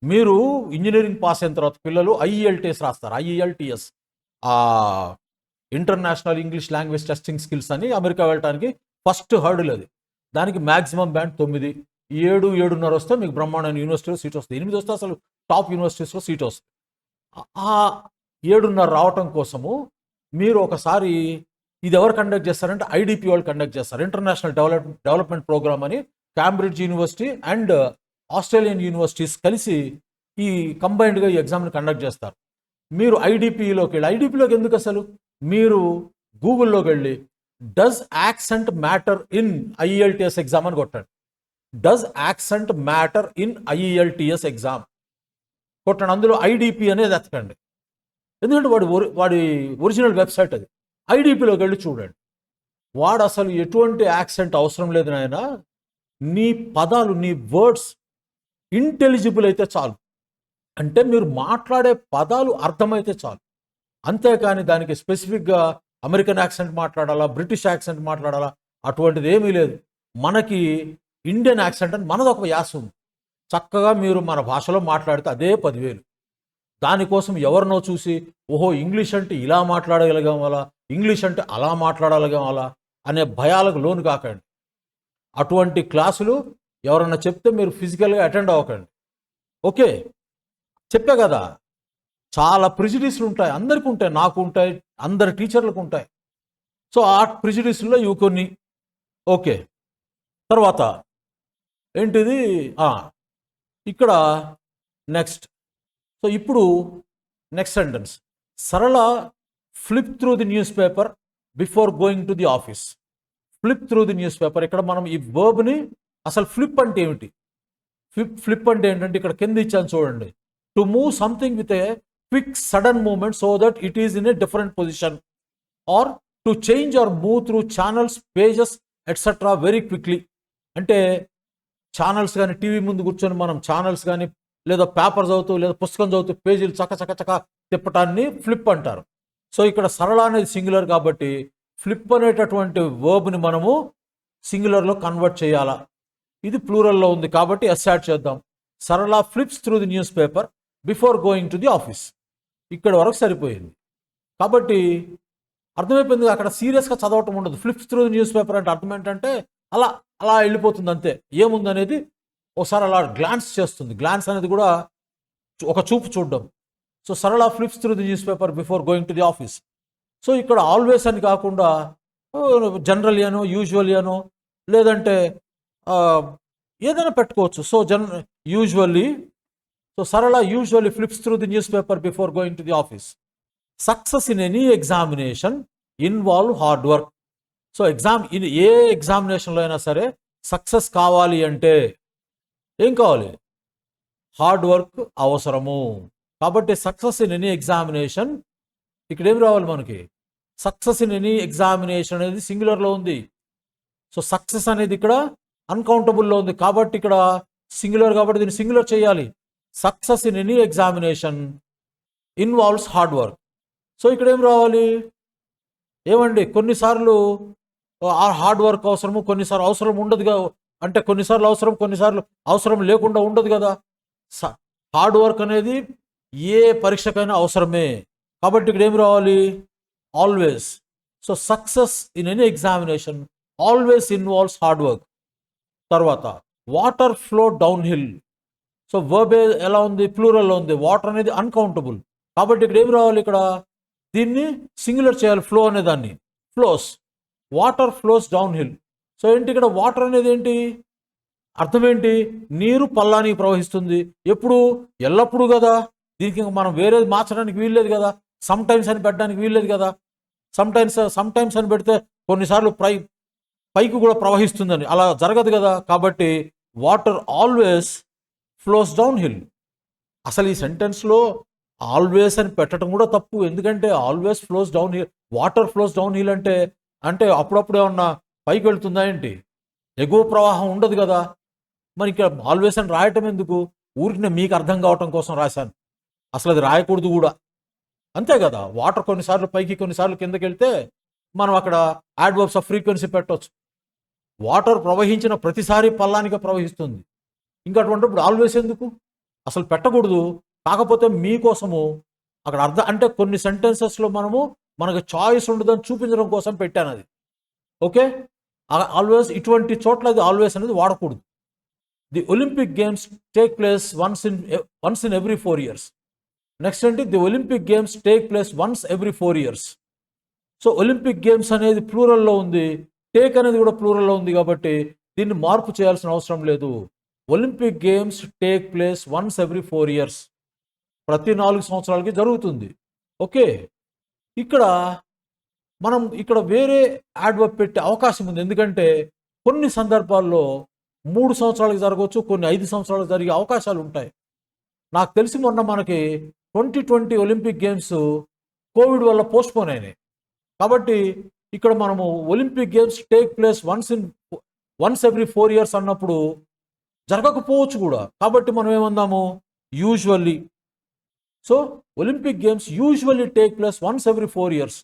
[SPEAKER 1] మీరు ఇంజనీరింగ్ పాస్ అయిన తర్వాత పిల్లలు ఐఈఎల్టీఎస్ రాస్తారు. IELTS international English language testing skills అని అమెరికా వెళ్ళడానికి ఫస్ట్ హర్డిల్ అది. దానికి మ్యాక్సిమం బ్యాండ్ 9, 7, 7.5 వస్తే మీకు బ్రహ్మాండమైన యూనివర్సిటీలో సీట్ వస్తుంది. 8 వస్తే అసలు టాప్ యూనివర్సిటీస్లో సీట్ వస్తుంది. ఆ 7.5 రావటం కోసము మీరు ఒకసారి ఇది ఎవరు కండక్ట్ చేస్తారంటే ఐడిపి వాళ్ళు కండక్ట్ చేస్తారు. ఇంటర్నేషనల్ డెవలప్మెంట్ ప్రోగ్రామ్ అని Cambridge university and Australian universities కలిసి ఈ కంబైన్డ్గా ఈ ఎగ్జామ్ని కండక్ట్ చేస్తారు. మీరు ఐడిపిలోకి ఎందుకు అసలు మీరు గూగుల్లోకి వెళ్ళి does accent matter in IELTS exam అని కొట్టండి. Does accent matter in IELTS exam కొట్టండి. అందులో ఐడిపి అనేది ఎత్తకండి, ఎందుకంటే వాడి ఒరిజినల్ వెబ్సైట్ అది. ఐడిపిలోకి వెళ్ళి చూడండి. వాడు అసలు ఎటువంటి యాక్సెంట్ అవసరం లేదు నాయన, నీ పదాలు, నీ వర్డ్స్ ఇంటెలిజిబుల్ అయితే చాలు. అంటే మీరు మాట్లాడే పదాలు అర్థమైతే చాలు. అంతేకాని దానికి స్పెసిఫిక్గా అమెరికన్ యాక్సెంట్ మాట్లాడాలా, బ్రిటిష్ యాక్సెంట్ మాట్లాడాలా, అటువంటిది ఏమీ లేదు. మనకి ఇండియన్ యాక్సెంట్ అని మనది ఒక యాస ఉంది. చక్కగా మీరు మన భాషలో మాట్లాడితే అదే 10,000. దానికోసం ఎవరినో చూసి ఓహో ఇంగ్లీష్ అంటే ఇలా మాట్లాడగలిగాం, అలా ఇంగ్లీష్ అంటే అలా మాట్లాడాలిగా అలా అనే భయాలకు లోను కాకండి. అటువంటి క్లాసులు ఎవరన్నా చెప్తే మీరు ఫిజికల్గా అటెండ్ అవ్వకండి. ఓకే, చెప్పా కదా, చాలా ప్రిజుడిస్లు ఉంటాయి, అందరికీ ఉంటాయి, నాకు ఉంటాయి, అందరి టీచర్లకు ఉంటాయి. సో ఆ ప్రిజుడిస్లో ఇవి కొన్ని. ఓకే, తర్వాత ఏంటిది ఇక్కడ నెక్స్ట్. సో ఇప్పుడు నెక్స్ట్ సెంటెన్స్, సరళ flip through the newspaper before going to the office. Flip through the news paper, ఇక్కడ మనం ఈ వర్బ్ని అసలు ఫ్లిప్ అంటే ఏమిటి, ఫ్లిప్ అంటే ఏంటంటే ఇక్కడ కింద ఇచ్చాను చూడండి, to move something with a quick sudden movement so that it is in a different position, or to change or move through channels, pages etcetera very quickly. అంటే ఛానల్స్ కానీ, టీవీ ముందు కూర్చొని మనం ఛానల్స్ కానీ, లేదా పేపర్ చదువుతూ, లేదా పుస్తకం చదువుతూ పేజీలు చక్క తిప్పటాన్ని ఫ్లిప్ అంటారు. సో ఇక్కడ సరళ అనేది సింగులర్ కాబట్టి ఫ్లిప్ అనేటటువంటి వర్బ్ని మనము సింగులర్లో కన్వర్ట్ చేయాలా. ఇది ప్లూరల్లో ఉంది కాబట్టి ఎస్ యాడ్ చేద్దాం. సరళ flips through the newspaper before going to the office. ఇక్కడ వరకు సరిపోయింది కాబట్టి అర్థమైపోయింది. అక్కడ సీరియస్గా చదవటం ఉండదు. Flips through the news paper అంటే అర్థం ఏంటంటే అలా అలా వెళ్ళిపోతుంది అంతే. ఏముందనేది ఒకసారి అలా గ్లాన్స్ చేస్తుంది. గ్లాన్స్ అనేది కూడా ఒక చూపు చూడడం. So Sarala flips through the newspaper before going to the office. So ఇక్కడ ఆల్వేస్ అని కాకుండా జనరల్ అనో, యూజువల్ అనో, లేదంటే ఏదైనా పెట్టుకోవచ్చు. So usually, so Sarala usually flips through the newspaper before going to the office. Success in any examination involve hard work. So ఏ ఎగ్జామినేషన్లో అయినా సరే సక్సెస్ కావాలి అంటే ఏం కావాలి, హార్డ్ వర్క్ అవసరము. కాబట్టి సక్సెస్ ఇన్ ఎనీ ఎగ్జామినేషన్, ఇక్కడ ఏం రావాలి మనకి, సక్సెస్ ఇన్ ఎనీ ఎగ్జామినేషన్ అనేది సింగులర్లో ఉంది. సో సక్సెస్ అనేది ఇక్కడ అన్కౌంటబుల్లో ఉంది కాబట్టి ఇక్కడ సింగులర్ కాబట్టి దీన్ని సింగులర్ చేయాలి. Success in any examination involves hard work. So ఇక్కడ ఏం రావాలి, ఏమండి కొన్నిసార్లు హార్డ్ వర్క్ అవసరము, కొన్నిసార్లు అవసరం ఉండదు. అంటే కొన్నిసార్లు అవసరం, కొన్నిసార్లు అవసరం లేకుండా ఉండదు కదా. హార్డ్ వర్క్ అనేది ఏ పరీక్షకైనా అవసరమే కాబట్టి ఇక్కడ ఏం రావాలి, always. So success in any examination always involves hard work. తర్వాత water flow downhill. So verb ఎలా ఉంది, ప్లూరల్లో ఉంది. వాటర్ అనేది అన్కౌంటబుల్ కాబట్టి ఇక్కడ ఏం రావాలి, ఇక్కడ దీన్ని సింగులర్ చేయాలి. ఫ్లో అనే దాన్ని flows, water flows down hill. So ఏంటి ఇక్కడ వాటర్ అనేది ఏంటి, అర్థం ఏంటి, నీరు పల్లానికి ప్రవహిస్తుంది. ఎప్పుడు, ఎల్లప్పుడూ కదా. దీనికి మనం వేరేది మార్చడానికి వీల్లేదు కదా. సమ్ టైమ్స్ అని పెట్టడానికి వీల్లేదు కదా. సమ్ టైమ్స్ అని పెడితే కొన్నిసార్లు పైకి కూడా ప్రవహిస్తుందని అలా జరగదు కదా. కాబట్టి water always flows down hill. అసలు ఈ సెంటెన్స్లో ఆల్వేస్ అని పెట్టడం కూడా తప్పు. ఎందుకంటే always flows down hill, water flows down hill అంటే అప్పుడప్పుడు ఏమన్నా పైకి వెళ్తుందా ఏంటి, ఎగువ ప్రవాహం ఉండదు కదా. మరి ఇక్కడ ఆల్వేస్ అని రాయటం ఎందుకు, ఊరికి మీకు అర్థం కావటం కోసం రాశాను. అసలు అది రాయకూడదు కూడా, అంతే కదా. వాటర్ కొన్నిసార్లు పైకి కొన్నిసార్లు కిందకి వెళ్తే మనం అక్కడ యాడ్వర్బ్స్ ఆఫ్ ఫ్రీక్వెన్సీ పెట్టవచ్చు. వాటర్ ప్రవహించిన ప్రతిసారి పల్లానికి ప్రవహిస్తుంది, ఇంకా అటువంటిప్పుడు ఆల్వేస్ ఎందుకు, అసలు పెట్టకూడదు. కాకపోతే మీకోసము అక్కడ అర్థం అంటే కొన్ని సెంటెన్సెస్లో మనకు చాయిస్ ఉండదని చూపించడం కోసం పెట్టాను అది. ఓకే, ఆల్వేస్ ఇటువంటి చోట్ల అది ఆల్వేస్ అనేది వాడకూడదు. The Olympic games take place once in every 4 years. Next ఏంటి, the Olympic games take place once every 4 years. So Olympic games అనేది ప్లూరల్లో ఉంది, టేక్ అనేది కూడా ప్లూరల్లో ఉంది కాబట్టి దీన్ని మార్పు చేయాల్సిన అవసరం లేదు. Olympic games take place once every 4 years, ప్రతి 4 సంవత్సరాలకి జరుగుతుంది. ఓకే, ఇక్కడ వేరే యాడ్వర్బ్ పెట్టే అవకాశం ఉంది. ఎందుకంటే కొన్ని సందర్భాల్లో 3 సంవత్సరాలకు జరగవచ్చు, కొన్ని 5 సంవత్సరాలకు జరిగే అవకాశాలు ఉంటాయి. నాకు తెలిసి మొన్న మనకి 2020 ఒలింపిక్ గేమ్స్ కోవిడ్ వల్ల పోస్ట్పోన్ అయినాయి. కాబట్టి ఇక్కడ మనము Olympic games take place once every 4 years అన్నప్పుడు జరగకపోవచ్చు కూడా. కాబట్టి మనం ఏమందాము, usually. So Olympic games usually take place once every 4 years.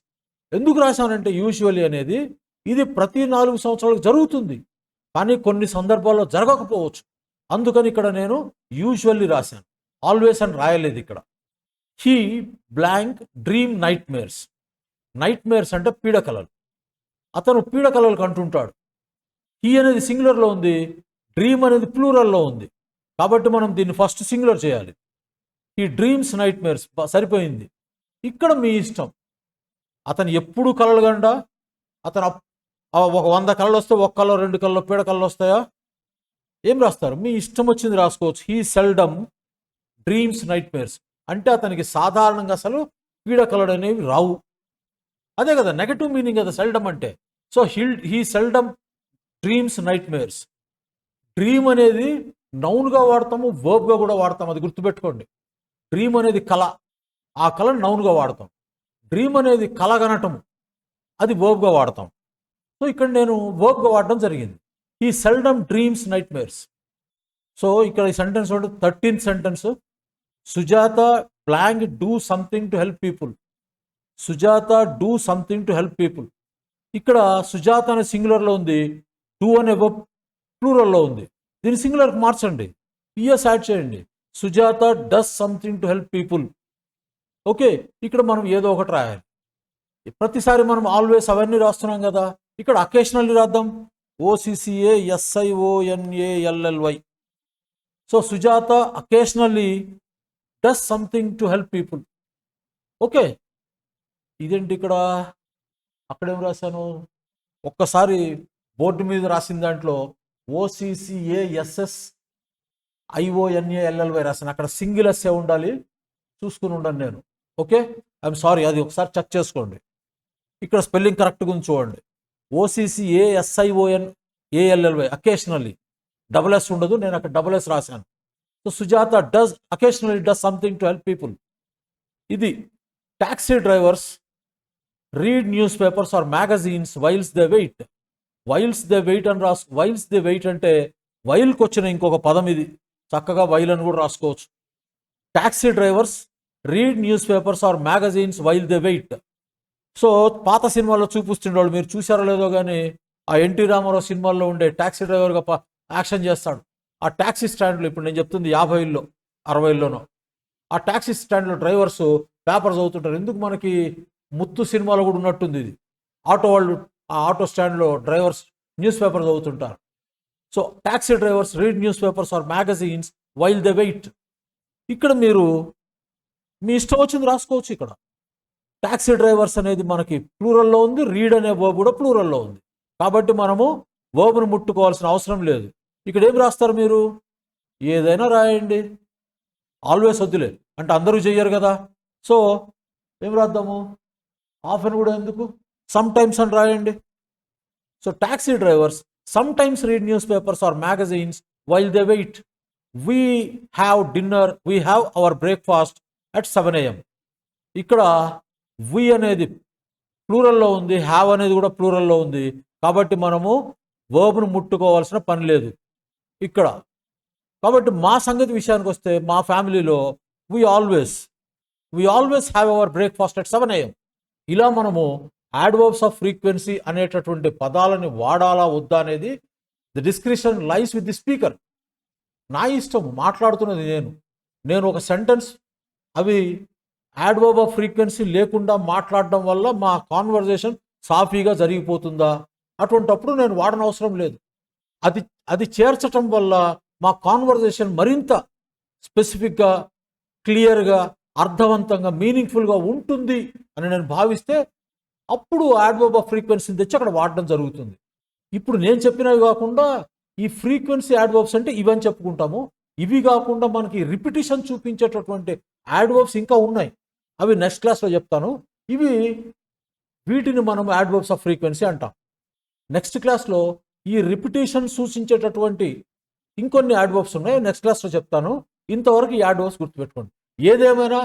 [SPEAKER 1] ఎందుకు రాశానంటే యూజువల్లీ అనేది ఇది ప్రతి 4 సంవత్సరాలకు జరుగుతుంది, కానీ కొన్ని సందర్భాల్లో జరగకపోవచ్చు. అందుకని ఇక్కడ నేను యూజువల్లీ రాశాను, ఆల్వేస్ అని రాయలేదు ఇక్కడ. He blank dream night mares. Night mares అంటే పీడకలలు. అతను పీడకలలు కంటుంటాడు. హీ అనేది సింగులర్లో ఉంది, డ్రీమ్ అనేది ప్లూరల్లో ఉంది. కాబట్టి మనం దీన్ని ఫస్ట్ సింగులర్ చేయాలి. ఈ డ్రీమ్స్ నైట్ మేర్స్ సరిపోయింది. ఇక్కడ మీ ఇష్టం. అతను ఎప్పుడు కలలు కండా అతను ఒక 100 కళలు వస్తే 1 కళ 2 కళలు పీడకలలు వస్తాయా? ఏం రాస్తారు? మీ ఇష్టం వచ్చింది రాసుకోవచ్చు. He seldom dreams night mares అంటే అతనికి సాధారణంగా అసలు పీడకలలు అనేవి రావు. అదే కదా నెగటివ్ మీనింగ్ కదా సెల్డమ్ అంటే. So he seldom dreams night mares. Dream అనేది నౌన్గా వాడతాము, వర్బ్గా కూడా వాడతాం. అది గుర్తుపెట్టుకోండి. డ్రీమ్ అనేది కళ, ఆ కళను నౌన్గా వాడతాం. డ్రీమ్ అనేది కలగనటం, అది వర్బ్గా వాడతాం. సో ఇక్కడ నేను వర్బ్గా వాడడం జరిగింది. He seldom dreams night mares. So ఇక్కడ ఈ sentence 13th sentence. Sujatha blank do something to help people. Sujatha do something to help people. ఇక్కడ సుజాత అనే సింగులర్లో ఉంది, డూ అనే వర్బ్ ప్లూరల్లో ఉంది. దీన్ని సింగులర్కి మార్చండి, పిఎస్ యాడ్ చేయండి. Sujatha does something to help people. Okay, ఇక్కడ మనం ఏదో ఒకటి రాయాలి. ప్రతిసారి మనం ఆల్వేస్ అవన్నీ రాస్తున్నాం కదా, ఇక్కడ అకేషనల్లీ రాద్దాం. OCCASIONALLY. So Sujatha occasionally does something to help people. Okay, ఇదేంటి ఇక్కడ అక్కడేం రాశాను? ఒక్కసారి బోర్డు మీద రాసిన దాంట్లో OCCASSIONALLY రాశాను. అక్కడ సింగిల్ ఎస్ఏ ఉండాలి, చూసుకుని ఉండను నేను. ఓకే, ఐఎమ్ సారీ, అది ఒకసారి చెక్ చేసుకోండి. ఇక్కడ స్పెల్లింగ్ కరెక్ట్గా ఉంది చూడండి. OCCASIONALLY అకేషనల్లీ, డబుల్ ఎస్ ఉండదు, నేను అక్కడ డబుల్ ఎస్ రాశాను. So Sujatha does occasionally does something to help people. ఇది taxi drivers read newspapers or magazines whiles they wait. Whiles they wait అని వైల్స్ దే వెయిట్ అంటే వైల్కి వచ్చిన ఇంకొక పదం ఇది. చక్కగా వైల్ అని కూడా రాసుకోవచ్చు. Taxi drivers read newspapers or magazines while they wait. So పాత సినిమాల్లో చూపిస్తుండేవాళ్ళు, మీరు చూసారో లేదో కానీ, ఆ ఎన్టీ రామారావు సినిమాల్లో ఉండే టాక్సీ డ్రైవర్గా యాక్షన్ చేస్తాడు. ఆ టాక్సీ స్టాండ్లో, ఇప్పుడు నేను చెప్తుంది 50లో 60లోనో, ఆ టాక్సీ స్టాండ్లో డ్రైవర్స్ పేపర్ చదువుతుంటారు. ఎందుకు మనకి ముత్తు సినిమాలో కూడా ఉన్నట్టుంది ఇది. ఆటో వాళ్ళు ఆ ఆటో స్టాండ్లో డ్రైవర్స్ న్యూస్ పేపర్ చదువుతుంటారు. So taxi drivers read newspapers or magazines while they wait. ఇక్కడ మీరు మీ ఇష్టం వచ్చింది రాసుకోవచ్చు. ఇక్కడ టాక్సీ డ్రైవర్స్ అనేది మనకి ప్లూరల్లో ఉంది, రీడ్ అనే వర్బ్ కూడా ప్లూరల్లో ఉంది. కాబట్టి మనము వర్బ్ను ముట్టుకోవాల్సిన అవసరం లేదు. ఇక్కడ ఏం రాస్తారు మీరు? ఏదైనా రాయండి, ఆల్వేస్ వద్దులే అంటే అందరూ చెయ్యరు కదా. సో ఏం రాద్దాము? ఆఫెన్ కూడా ఎందుకు, సమ్ టైమ్స్ అని రాయండి. So taxi drivers sometimes read newspapers or magazines while they wait. We have dinner, we have our breakfast at 7 AM. ఇక్కడ వి అనేది ప్లూరల్లో ఉంది, హ్యావ్ అనేది కూడా ప్లూరల్లో ఉంది. కాబట్టి మనము వర్బ్ను ముట్టుకోవాల్సిన పని లేదు ఇక్కడ. కాబట్టి మా సంగతి విషయానికి వస్తే, మా ఫ్యామిలీలో we always have our breakfast at 7 AM. ఇలా మనము యాడ్వర్బ్స్ ఆఫ్ ఫ్రీక్వెన్సీ అనేటటువంటి పదాలని వాడాలా వద్దా అనేది the description lies with the speaker. నా ఇష్టం, మాట్లాడుతున్నది నేను ఒక సెంటెన్స్ అవి యాడ్వర్బ్ ఆఫ్ ఫ్రీక్వెన్సీ లేకుండా మాట్లాడడం వల్ల మా కాన్వర్జేషన్ సాఫీగా జరిగిపోతుందా? అటువంటప్పుడు నేను వాడనవసరం లేదు. అది చేర్చటం వల్ల మా కాన్వర్జేషన్ మరింత స్పెసిఫిక్గా, క్లియర్గా, అర్థవంతంగా, మీనింగ్ఫుల్గా ఉంటుంది అని నేను భావిస్తే అప్పుడు యాడ్వర్బ్ ఆఫ్ ఫ్రీక్వెన్సీని తెచ్చి అక్కడ వాడడం జరుగుతుంది. ఇప్పుడు నేను చెప్పినవి కాకుండా ఈ ఫ్రీక్వెన్సీ యాడ్వర్బ్స్ అంటే ఇవని చెప్పుకుంటాము. ఇవి కాకుండా మనకి రిపిటిషన్ చూపించేటటువంటి యాడ్వర్బ్స్ ఇంకా ఉన్నాయి. అవి నెక్స్ట్ క్లాస్లో చెప్తాను. వీటిని మనం యాడ్వర్బ్స్ ఆఫ్ ఫ్రీక్వెన్సీ అంటాం. నెక్స్ట్ క్లాస్లో ఈ రిపిటేషన్ సూచించేటటువంటి ఇంకొన్ని యాడ్వర్బ్స్ ఉన్నాయి, నెక్స్ట్ క్లాస్లో చెప్తాను. ఇంతవరకు ఈ యాడ్వర్బ్స్ గుర్తుపెట్టుకోండి. ఏదేమైనా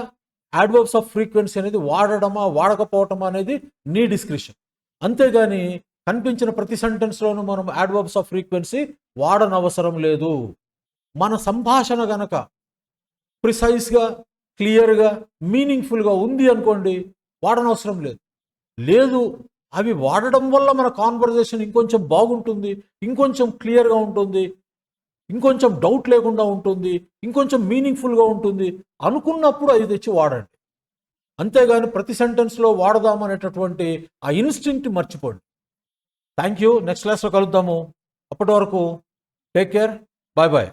[SPEAKER 1] యాడ్వర్బ్స్ ఆఫ్ ఫ్రీక్వెన్సీ అనేది వాడడమా వాడకపోవటమా అనేది నీ డిస్క్రిప్షన్. అంతేగాని కనిపించిన ప్రతి సెంటెన్స్లోనూ మనం యాడ్వర్బ్స్ ఆఫ్ ఫ్రీక్వెన్సీ వాడనవసరం లేదు. మన సంభాషణ గనక ప్రిసైజ్గా, క్లియర్గా, మీనింగ్ఫుల్గా ఉంది అనుకోండి, వాడనవసరం లేదు. అవి వాడడం వల్ల మన కాన్వర్జేషన్ ఇంకొంచెం బాగుంటుంది, ఇంకొంచెం క్లియర్గా ఉంటుంది, ఇంకొంచెం డౌట్ లేకుండా ఉంటుంది, ఇంకొంచెం మీనింగ్ఫుల్గా ఉంటుంది అనుకున్నప్పుడు అది తెచ్చి వాడండి. అంతేగాని ప్రతి సెంటెన్స్లో వాడదాం అనేటటువంటి ఆ ఇన్స్టింక్ట్ మర్చిపోండి. Thank you. నెక్స్ట్ క్లాస్లో కలుద్దాము. అప్పటి వరకు టేక్ కేర్. Bye bye.